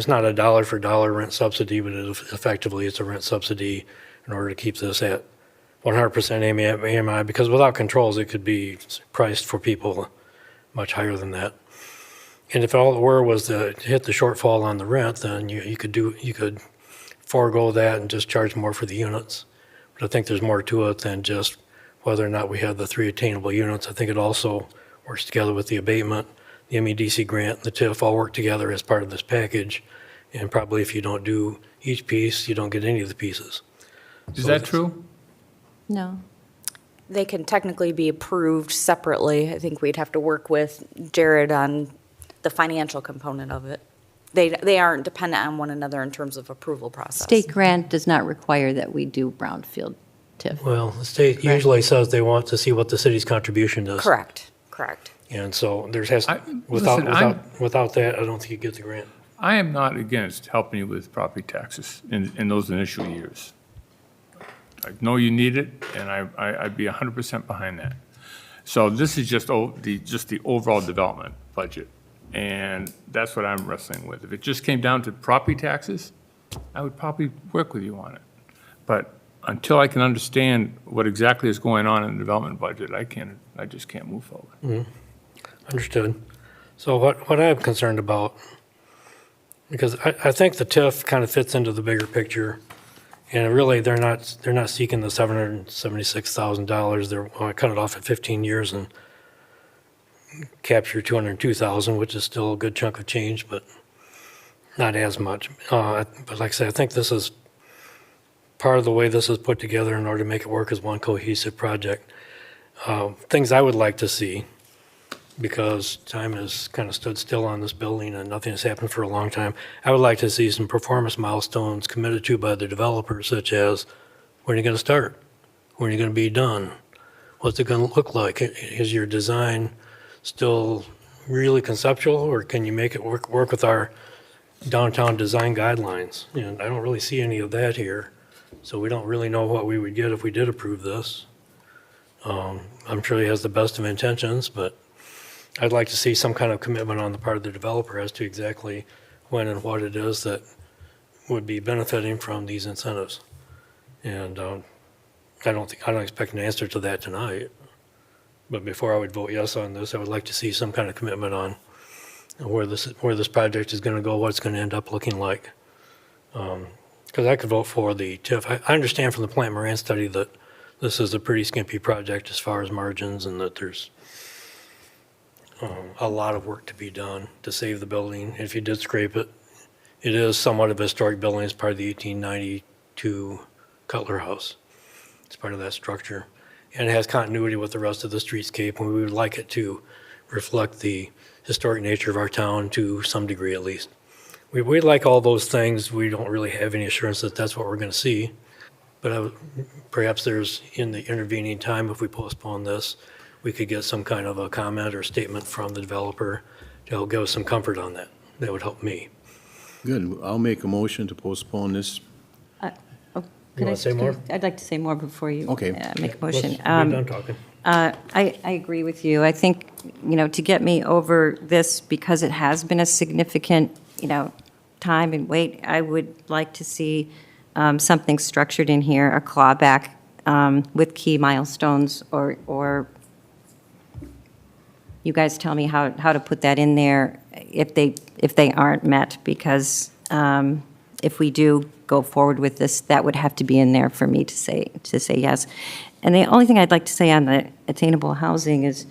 S1: not a dollar for dollar rent subsidy, but effectively it's a rent subsidy in order to keep this at 100% AMI, because without controls, it could be priced for people much higher than that. And if all it was to hit the shortfall on the rent, then you could forego that and just charge more for the units. But I think there's more to it than just whether or not we have the 3 attainable units. I think it also works together with the abatement, the MEDC grant, and the TIF all work together as part of this package. And probably if you don't do each piece, you don't get any of the pieces.
S10: Is that true?
S4: No.
S8: They can technically be approved separately. I think we'd have to work with Jared on the financial component of it. they aren't dependent on one another in terms of approval process.
S4: State grant does not require that we do brownfield TIF.
S1: Well, the state usually says they want to see what the city's contribution does.
S8: Correct, correct.
S1: And so without that, I don't think you get the grant.
S10: I am not against helping you with property taxes in those initial years. I know you need it, and I'd be 100% behind that. So this is just the overall development budget, and that's what I'm wrestling with. If it just came down to property taxes, I would probably work with you on it. But until I can understand what exactly is going on in the development budget, I just can't move forward.
S1: Understood. So what I'm concerned about, because I think the TIF kind of fits into the bigger picture, and really, they're not seeking the $776,000. They're want to cut it off at 15 years and capture 202,000, which is still a good chunk of change, but not as much. But like I said, I think this is part of the way this is put together in order to make it work as one cohesive project. Things I would like to see, because time has kind of stood still on this building and nothing has happened for a long time. I would like to see some performance milestones committed to by the developers, such as, when are you going to start? When are you going to be done? What's it going to look like? Is your design still really conceptual, or can you make it work with our downtown design guidelines? And I don't really see any of that here, so we don't really know what we would get if we did approve this. I'm sure he has the best of intentions, but I'd like to see some kind of commitment on the part of the developer as to exactly when and what it is that would be benefiting from these incentives. And I don't expect an answer to that tonight. But before I would vote yes on this, I would like to see some kind of commitment on where this project is going to go, what it's going to end up looking like. Because I could vote for the TIF. I understand from the Plant Moran study that this is a pretty skimpy project as far as margins, and that there's a lot of work to be done to save the building. If you did scrape it, it is somewhat of a historic building. It's part of the 1892 Cutler House. It's part of that structure. And it has continuity with the rest of the streetscape, and we would like it to reflect the historic nature of our town to some degree at least. We like all those things. We don't really have any assurance that that's what we're going to see. But perhaps there's, in the intervening time, if we postpone this, we could get some kind of a comment or statement from the developer to help give us some comfort on that. That would help me.
S3: Good. I'll make a motion to postpone this.
S4: Could I
S1: wanna say more?
S4: I'd like to say more before you
S3: Okay.
S4: make a motion.
S1: We're done talking.
S4: I agree with you. I think, to get me over this, because it has been a significant, time and wait, I would like to see something structured in here, a clawback with key milestones, or you guys tell me how to put that in there if they aren't met, because if we do go forward with this, that would have to be in there for me to say yes. And the only thing I'd like to say on the attainable housing is,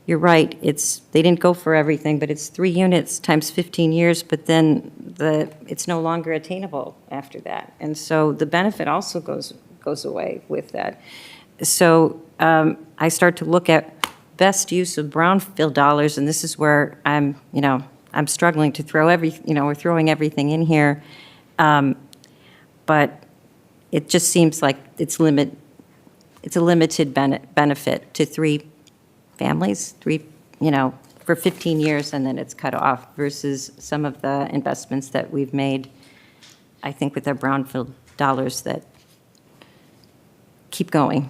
S4: you're right, they didn't go for everything, but it's 3 units times 15 years, but then it's no longer attainable after that. And so the benefit also goes away with that. So I start to look at best use of brownfield dollars, and this is where I'm struggling to throw we're throwing everything in here. But it just seems like it's a limited benefit to 3 families, for 15 years, and then it's cut off, versus some of the investments that we've made, I think, with our brownfield dollars that keep going.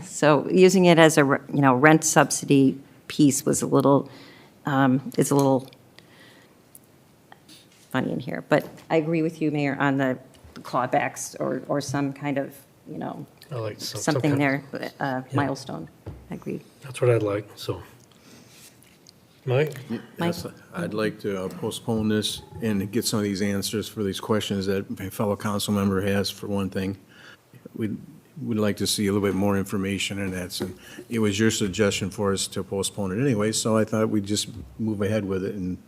S4: So using it as a, rent subsidy piece was is a little funny in here. But I agree with you, Mayor, on the clawbacks or some kind of,
S1: I like
S4: something there, milestone. I agree.
S1: That's what I'd like, so. Mike?
S3: Yes, I'd like to postpone this and get some of these answers for these questions that my fellow council member has, for one thing. We'd like to see a little bit more information in that. And it was your suggestion for us to postpone it anyway, so I thought we'd just move ahead with it. And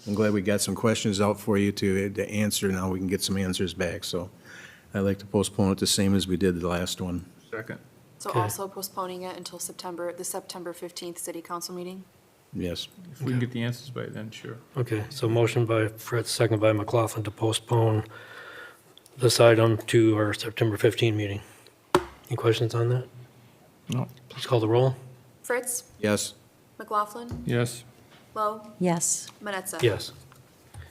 S3: I'm glad we got some questions out for you to answer. Now we can get some answers back. So I'd like to postpone it the same as we did the last one.
S10: Second.
S2: So
S1: Okay.
S2: also postponing it until the September 15th city council meeting?
S3: Yes.
S10: If we can get the answers by then, sure.
S1: Okay, so motion by Fritz, second by McLaughlin to postpone this item to our September 15 meeting. Any questions on that?
S10: No.
S1: Please call the roll.
S2: Fritz,
S3: Yes.
S2: McLaughlin,
S10: Yes.
S2: Lowe,
S4: Yes.
S2: Manetza.
S1: Yes.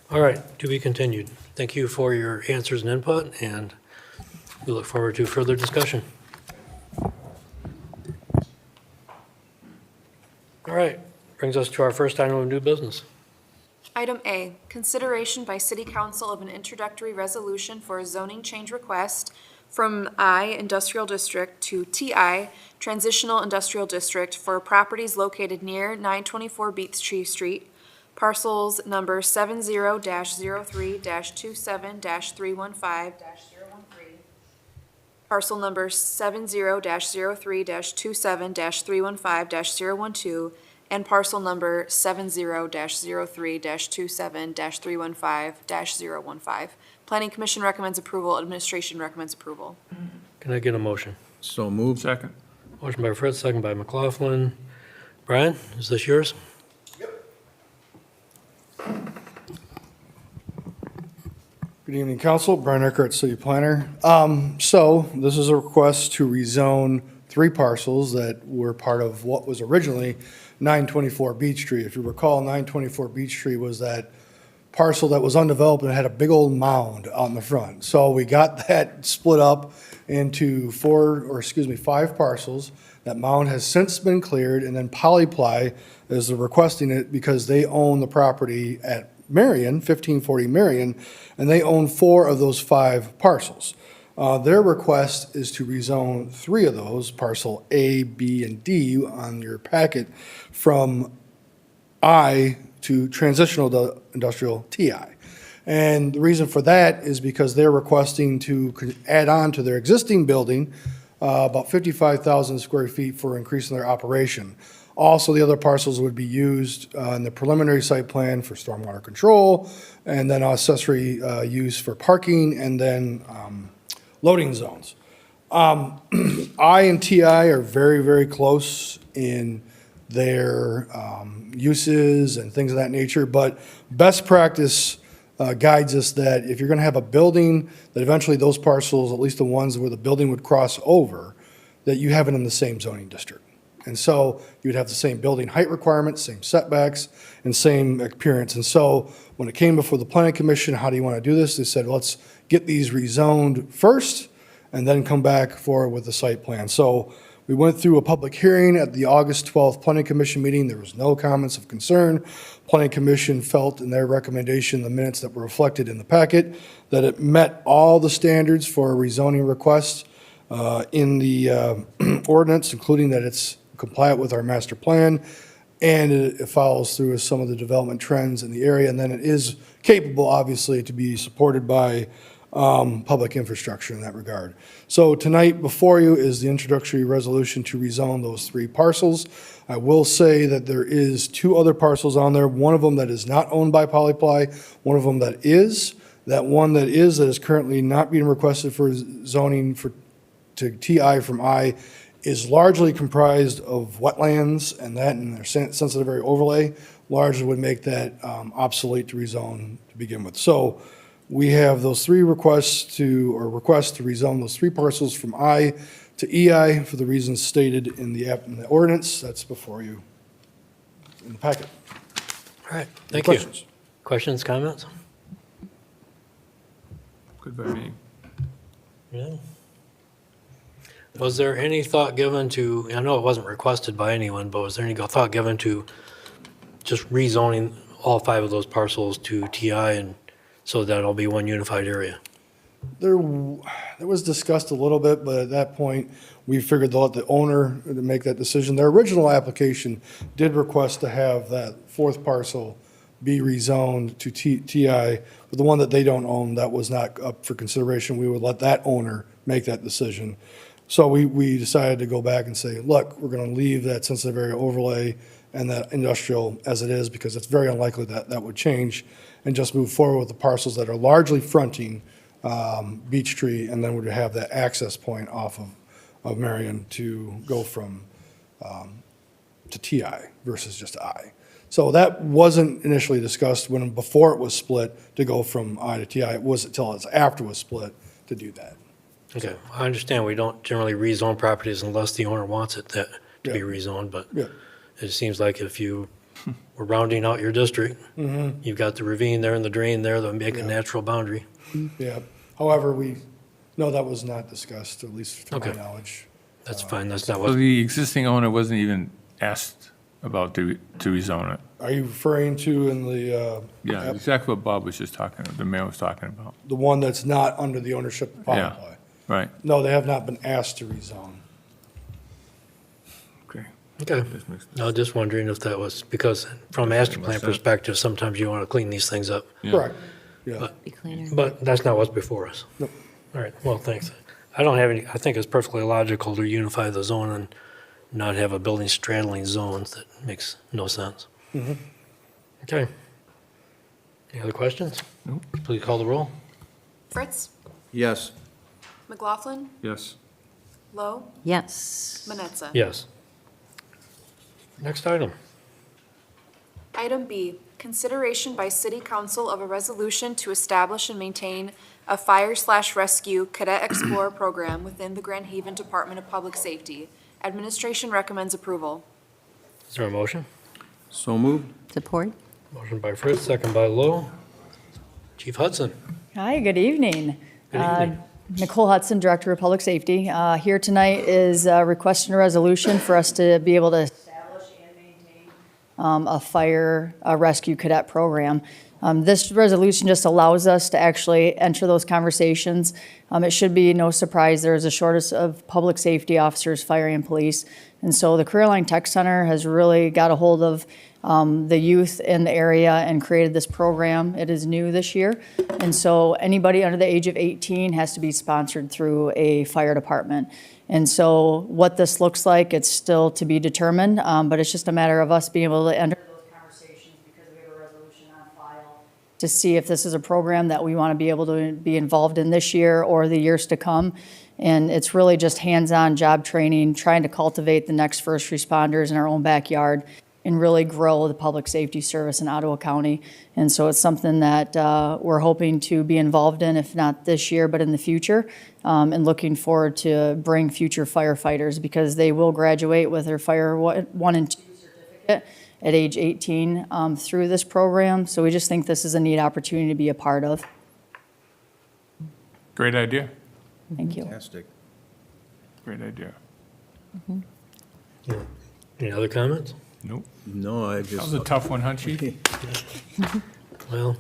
S1: All right, to be continued. Thank you for your answers and input, and we look forward to further discussion. All right, brings us to our first item of new business.
S2: Item A, consideration by City Council of an introductory resolution for a zoning change request from I Industrial District to TI Transitional Industrial District for properties located near 924 Beechtree Street, parcels number 70-03-27-315-013, parcel number 70-03-27-315-012, and parcel number 70-03-27-315-015. Planning Commission recommends approval, Administration recommends approval.
S1: Can I get a motion?
S3: So moved.
S10: Second.
S1: Motion by Fritz, second by McLaughlin. Brian, is this yours?
S11: Good evening, Council. Brian Eckert, City Planner. So this is a request to rezone 3 parcels that were part of what was originally 924 Beech Tree. If you recall, 924 Beech Tree was that parcel that was undeveloped and had a big old mound on the front. So we got that split up into 5 parcels. That mound has since been cleared, and then Polyply is requesting it because they own the property at Marion, 1540 Marion, and they own 4 of those 5 parcels. Their request is to rezone 3 of those, parcel A, B, and D on your packet, from I to transitional industrial TI. And the reason for that is because they're requesting to add on to their existing building about 55,000 square feet for increasing their operation. Also, the other parcels would be used in the preliminary site plan for stormwater control, and then accessory use for parking, and then loading zones. I and TI are very, very close in their uses and things of that nature, but best practice guides us that if you're going to have a building, that eventually those parcels, at least the ones where the building would cross over, that you have it in the same zoning district. And so you'd have the same building height requirements, same setbacks, and same appearance. And so when it came before the Planning Commission, how do you want to do this? They said, let's get these rezoned first and then come back forward with the site plan. So we went through a public hearing at the August 12th Planning Commission meeting. There was no comments of concern. Planning Commission felt in their recommendation, the minutes that were reflected in the packet, that it met all the standards for a rezoning request in the ordinance, including that it's compliant with our master plan, and it follows through with some of the development trends in the area, and then it is capable, obviously, to be supported by public infrastructure in that regard. So tonight before you is the introductory resolution to rezone those 3 parcels. I will say that there is 2 other parcels on there, one of them that is not owned by Polyply, one of them that is. That one that is currently not being requested for zoning to TI from I is largely comprised of wetlands, and that and their sensitive area overlay largely would make that obsolete to rezone to begin with. So we have those 3 requests to rezone those 3 parcels from I to EI for the reasons stated in the ordinance that's before you in the packet.
S1: All right, thank you.
S11: Questions?
S1: Questions, comments?
S10: Good by me.
S1: Yeah. Was there any thought given to, I know it wasn't requested by anyone, but was there any thought given to just rezoning all 5 of those parcels to TI, and so that it'll be one unified area?
S11: There was discussed a little bit, but at that point, we figured to let the owner to make that decision. Their original application did request to have that 4th parcel be rezoned to TI, but the one that they don't own, that was not up for consideration. We would let that owner make that decision. So we decided to go back and say, look, we're going to leave that sensitive area overlay and that industrial as it is, because it's very unlikely that that would change, and just move forward with the parcels that are largely fronting Beech Tree, and then would have that access point off of Marion to go from to TI versus just I. So that wasn't initially discussed before it was split to go from I to TI. It wasn't until it's after it was split to do that.
S1: Okay, I understand we don't generally rezone properties unless the owner wants it to be
S11: Yeah.
S1: rezoned, but
S11: Yeah.
S1: it seems like if you were rounding out your district, you've got the ravine there and the drain there that would make a natural boundary.
S11: Yeah. However, no, that was not discussed, at least to my
S1: Okay.
S11: knowledge.
S1: That's fine, that's not
S10: So
S1: what,
S10: the existing owner wasn't even asked about to rezone it?
S11: Are you referring to in the,
S10: Yeah, exactly what Bob was just talking, the mayor was talking about.
S11: the one that's not under the ownership of Power
S10: Yeah.
S11: Play?
S10: Right,
S11: No, they have not been asked to rezone.
S10: okay.
S1: okay.
S10: This makes-
S1: I was just wondering if that was, because from a master plan perspective, sometimes you want to clean these things up.
S10: Yeah.
S11: Correct. Yeah.
S4: Be cleaner.
S1: But that's not what's before us.
S11: Nope.
S1: All right, well, thanks. I don't have any, I think it's perfectly logical to unify the zone and not have a building straddling zones. That makes no sense. Okay. Any other questions?
S10: Nope.
S1: Please call the roll.
S2: Fritz,
S3: Yes.
S2: McLaughlin,
S10: Yes.
S2: Lowe,
S4: Yes.
S2: Manetza.
S1: Yes. Next item.
S2: Item B, consideration by City Council of a resolution to establish and maintain a fire/rescue cadet explorer program within the Grand Haven Department of Public Safety. Administration recommends approval.
S1: Is there a motion?
S3: So moved?
S4: Support?
S1: Motion by Fritz, second by Lowe. Chief Hudson.
S12: Hi, good evening.
S1: Good evening.
S12: Nicole Hudson, Director of Public Safety. Here tonight is requesting a resolution for us to be able to establish and maintain a fire rescue cadet program. This resolution just allows us to actually enter those conversations. It should be no surprise, there is a shortage of public safety officers, fire and police. And so the Career Line Tech Center has really got a hold of the youth in the area and created this program. It is new this year. And so anybody under the age of 18 has to be sponsored through a fire department. And so what this looks like, it's still to be determined, but it's just a matter of us being able to enter those conversations because we have a resolution on file to see if this is a program that we want to be able to be involved in this year or the years to come. And it's really just hands-on job training, trying to cultivate the next first responders in our own backyard and really grow the public safety service in Ottawa County. And so it's something that we're hoping to be involved in, if not this year, but in the future, and looking forward to bring future firefighters because they will graduate with their Fire 1 and 2 certificate at age 18 through this program. So we just think this is a neat opportunity to be a part of.
S10: Great idea,
S12: Thank you.
S3: Fantastic.
S10: great idea.
S1: Any other comments?
S10: Nope.
S3: No, I
S10: That
S3: just.
S10: was a tough one, huh, Chief?
S1: Well,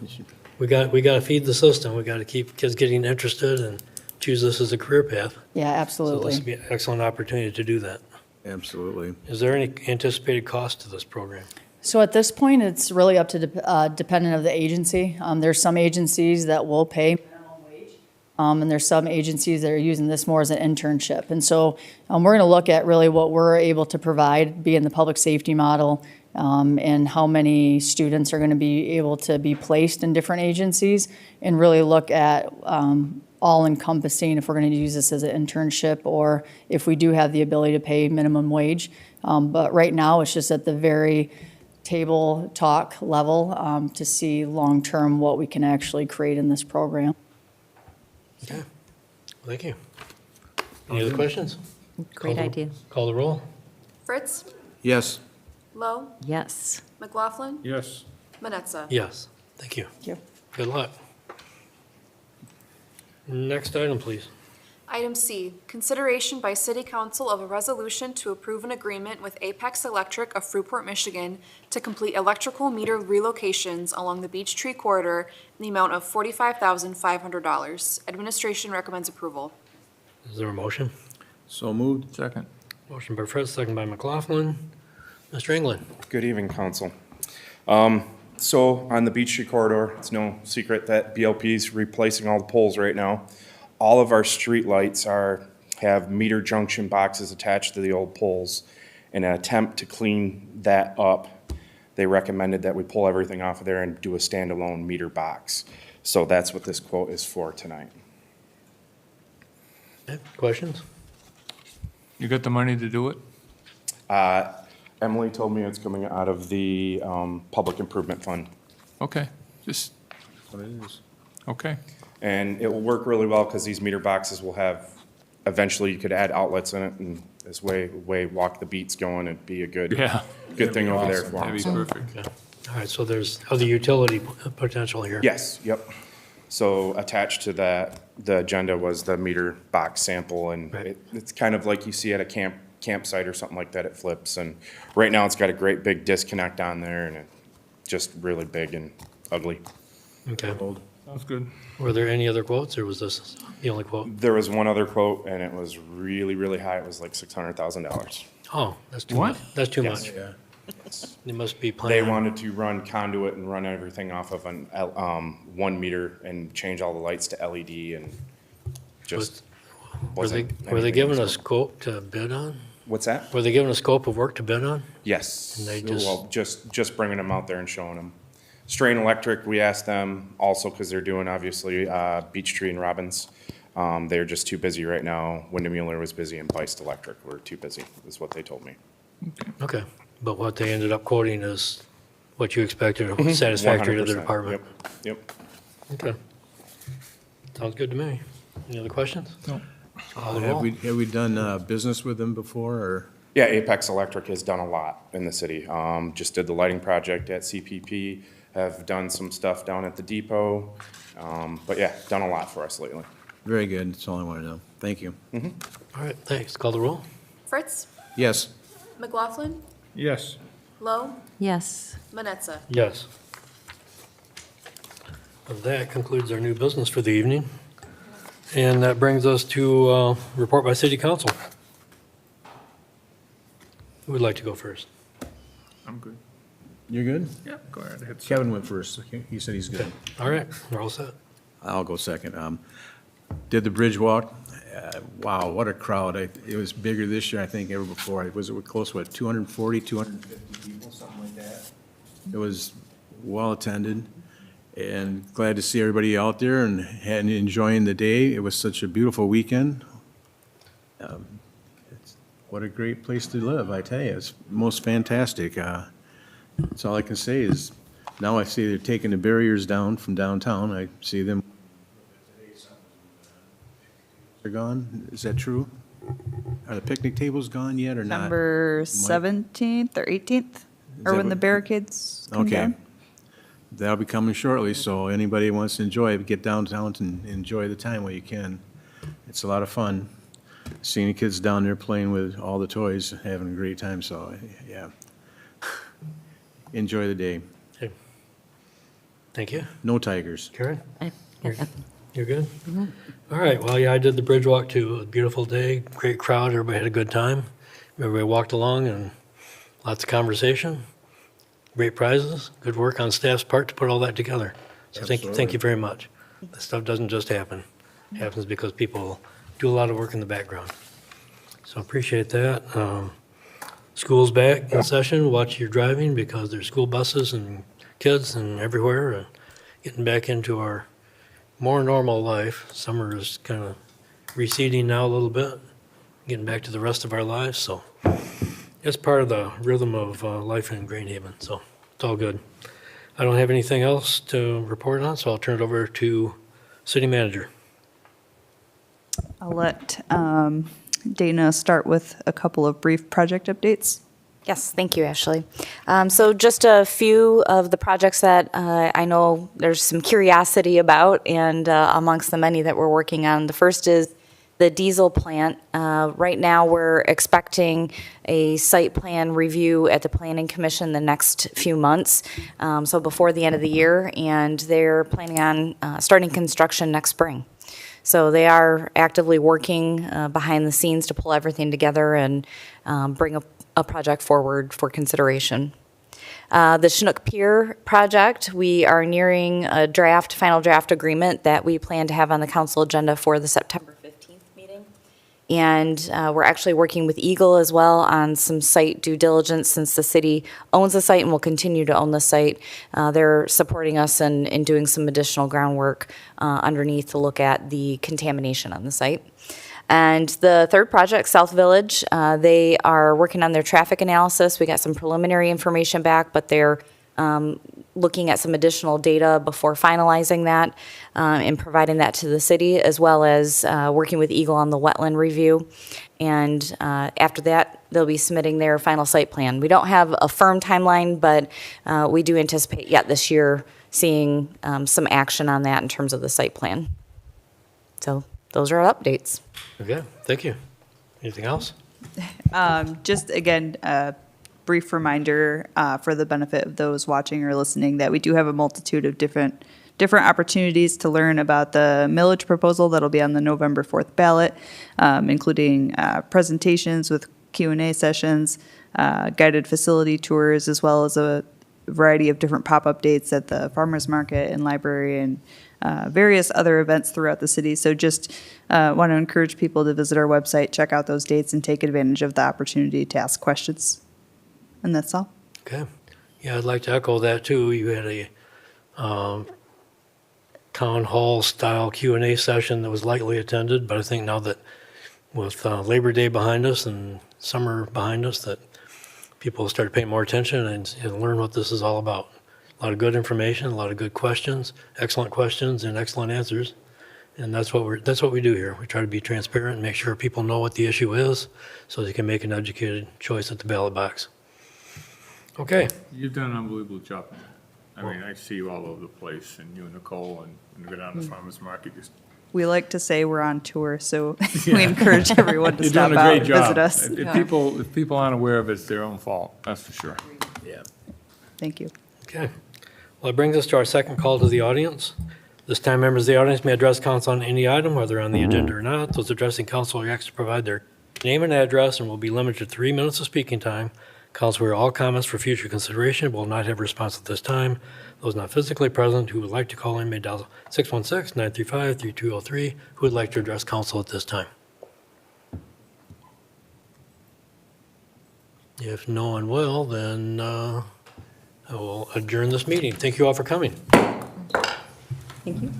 S1: we got to feed the system. We got to keep kids getting interested and choose this as a career path.
S12: Yeah,
S1: So
S12: absolutely.
S1: this would be an excellent opportunity to do that.
S3: Absolutely.
S1: Is there any anticipated cost to this program?
S12: So at this point, it's really up to dependent of the agency. There's some agencies that will pay minimum wage, and there's some agencies that are using this more as an internship. And so we're going to look at really what we're able to provide, being the public safety model, and how many students are going to be able to be placed in different agencies, and really look at all-encompassing if we're going to use this as an internship or if we do have the ability to pay minimum wage. But right now, it's just at the very table talk level to see long-term what we can actually create in this program.
S1: Okay, thank you. Any other questions?
S4: Great
S1: Call the-
S4: idea.
S1: Call the roll.
S2: Fritz,
S3: Yes.
S2: Lowe,
S4: Yes.
S2: McLaughlin,
S10: Yes.
S2: Manetza.
S1: Yes, thank you.
S12: Thank you.
S1: Good luck. Next item, please.
S2: Item C, consideration by City Council of a resolution to approve an agreement with Apex Electric of Fruitport, Michigan to complete electrical meter relocations along the Beech Tree Corridor in the amount of $45,500. Administration recommends approval.
S1: Is there a motion?
S3: So moved?
S10: Second.
S1: Motion by Fritz, second by McLaughlin. Mr. England?
S13: Good evening, council. So on the Beech Tree Corridor, it's no secret that BLP is replacing all the poles right now. All of our streetlights have meter junction boxes attached to the old poles. In an attempt to clean that up, they recommended that we pull everything off of there and do a standalone meter box. So that's what this quote is for tonight.
S1: Okay, questions?
S10: You got the money to do it?
S13: Emily told me it's coming out of the Public Improvement Fund.
S10: Okay, just,
S3: What it is.
S10: okay.
S13: And it will work really well because these meter boxes will have, eventually you could add outlets in it, and this way Walk the Beat's going, it'd be a good
S10: Yeah,
S13: good thing over there
S3: awesome.
S13: for
S10: that'd
S13: them.
S10: be perfect.
S1: Okay. All right, so there's other utility potential here.
S13: Yes, yep. So attached to that, the agenda was the meter box sample, and
S1: Right.
S13: it's kind of like you see at a campsite or something like that, it flips. And right now, it's got a great big disconnect on there, and it's just really big and ugly.
S1: Okay.
S10: Sounds good.
S1: Were there any other quotes, or was this the only quote?
S13: There was one other quote, and it was really, really high. It was like $600,000.
S1: Oh, that's too
S10: What?
S1: much. That's too
S13: Yes.
S1: much.
S3: Yeah.
S1: They must be
S13: They
S1: planning.
S13: wanted to run conduit and run everything off of an 1 meter and change all the lights to LED, and just
S1: Were they,
S13: wasn't.
S1: were they
S13: anything
S1: giving
S13: that
S1: a
S13: was-
S1: scope to bid on?
S13: What's that?
S1: Were they giving a scope of work to bid on?
S13: Yes.
S1: And they just-
S13: Well, just bringing them out there and showing them. Strain Electric, we asked them also because they're doing obviously Beech Tree and Robbins. They're just too busy right now. Windermuller was busy and Beist Electric were too busy, is what they told me.
S1: Okay, but what they ended up quoting is what you expected, satisfactory to the
S13: 100%.
S1: department?
S13: Yep.
S1: Okay. Sounds good to me. Any other questions?
S10: No.
S1: Call the
S3: Have
S1: roll.
S3: we done business with them before, or?
S13: Yeah, Apex Electric has done a lot in the city. Just did the lighting project at CPP, have done some stuff down at the depot. But yeah, done a lot for us lately.
S3: Very good, that's all I want to know. Thank you.
S1: All right, thanks. Call the roll?
S2: Fritz,
S3: Yes.
S2: McLaughlin,
S10: Yes.
S2: Lowe,
S4: Yes.
S2: Manetza.
S1: Yes. Well, that concludes our new business for the evening. And that brings us to report by city council. Who would like to go first?
S10: I'm good.
S3: You're good?
S10: Yeah, go ahead. Hit
S3: Kevin went first. He said he's good.
S1: All right, we're all set.
S3: I'll go second. Did the bridge walk. Wow, what a crowd. It was bigger this year, I think, ever before. It was close, what, 240, 250 people, something like that? It was well-attended, and glad to see everybody out there and enjoying the day. It was such a beautiful weekend. What a great place to live, I tell you. It's most fantastic. That's all I can say is, now I see they're taking the barriers down from downtown. I see them. They're gone? Is that true? Are the picnic tables gone yet or not?
S14: November 17th or 18th, or when the
S3: what-
S14: barricades come
S3: Okay.
S14: down.
S3: That'll be coming shortly, so anybody who wants to enjoy it, get downtown and enjoy the time while you can. It's a lot of fun. Seeing the kids down there playing with all the toys, having a great time, so, yeah. Enjoy the day.
S1: Thank you.
S3: No tigers.
S1: Karen?
S4: I
S1: You're
S4: got
S1: you're good? All right, well, yeah, I did the bridge walk too. It was a beautiful day, great crowd, everybody had a good time. Everybody walked along and lots of conversation, great prizes, good work on staff's part to put all that together. So thank you very much. This stuff doesn't just happen. It happens because people do a lot of work in the background. So appreciate that. School's back in session, watch your driving because there's school buses and kids and everywhere and getting back into our more normal life. Summer is kind of receding now a little bit, getting back to the rest of our lives, so it's part of the rhythm of life in Green Haven, so it's all good. I don't have anything else to report on, so I'll turn it over to City Manager.
S14: I'll let Dana start with a couple of brief project updates.
S8: Yes, thank you, Ashley. So just a few of the projects that I know there's some curiosity about, and amongst the many that we're working on. The first is the diesel plant. Right now, we're expecting a site plan review at the Planning Commission the next few months, so before the end of the year, and they're planning on starting construction next spring. So they are actively working behind the scenes to pull everything together and bring a project forward for consideration. The Chinook Pier project, we are nearing a final draft agreement that we plan to have on the council agenda for the September 15th meeting. And we're actually working with Eagle as well on some site due diligence since the city owns the site and will continue to own the site. They're supporting us in doing some additional groundwork underneath to look at the contamination on the site. And the third project, South Village, they are working on their traffic analysis. We got some preliminary information back, but they're looking at some additional data before finalizing that and providing that to the city, as well as working with Eagle on the wetland review. And after that, they'll be submitting their final site plan. We don't have a firm timeline, but we do anticipate yet this year seeing some action on that in terms of the site plan. So those are our updates.
S1: Okay, thank you. Anything else?
S14: Just again, a brief reminder for the benefit of those watching or listening that we do have a multitude of different opportunities to learn about the millage proposal that'll be on the November 4th ballot, including presentations with Q&A sessions, guided facility tours, as well as a variety of different pop-up dates at the farmers market and library and various other events throughout the city. So just want to encourage people to visit our website, check out those dates, and take advantage of the opportunity to ask questions. And that's all.
S1: Okay. Yeah, I'd like to echo that too. You had a town hall style Q&A session that was lightly attended, but I think now that with Labor Day behind us and summer behind us, that people will start paying more attention and learn what this is all about. A lot of good information, a lot of good questions, excellent questions and excellent answers. And that's what we do here. We try to be transparent and make sure people know what the issue is so they can make an educated choice at the ballot box. Okay.
S10: You've done an unbelievable job. I mean, I see you all over the place, and you and Nicole, and when you go down to the farmer's market, just.
S14: We like to say we're on tour, so we encourage everyone to
S10: You're
S14: stop
S10: doing a
S14: out
S10: great
S14: and
S10: job.
S14: visit us.
S10: If people aren't aware of it, it's their own fault, that's for sure.
S3: Yeah.
S14: Thank you.
S1: Okay. Well, that brings us to our second call to the audience. This time, members of the audience may address council on any item, whether on the agenda or not. Those addressing council are asked to provide their name and address and will be limited to 3 minutes of speaking time. Council will hear all comments for future consideration, but will not have a response at this time. Those not physically present who would like to call in may dial 616-935-3203. Who would like to address council at this time? If no one will, then I will adjourn this meeting. Thank you all for coming.
S14: Thank you.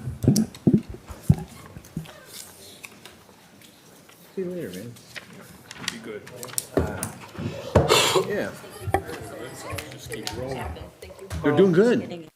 S3: See you later, man.
S10: Be good.
S3: Yeah. They're doing good.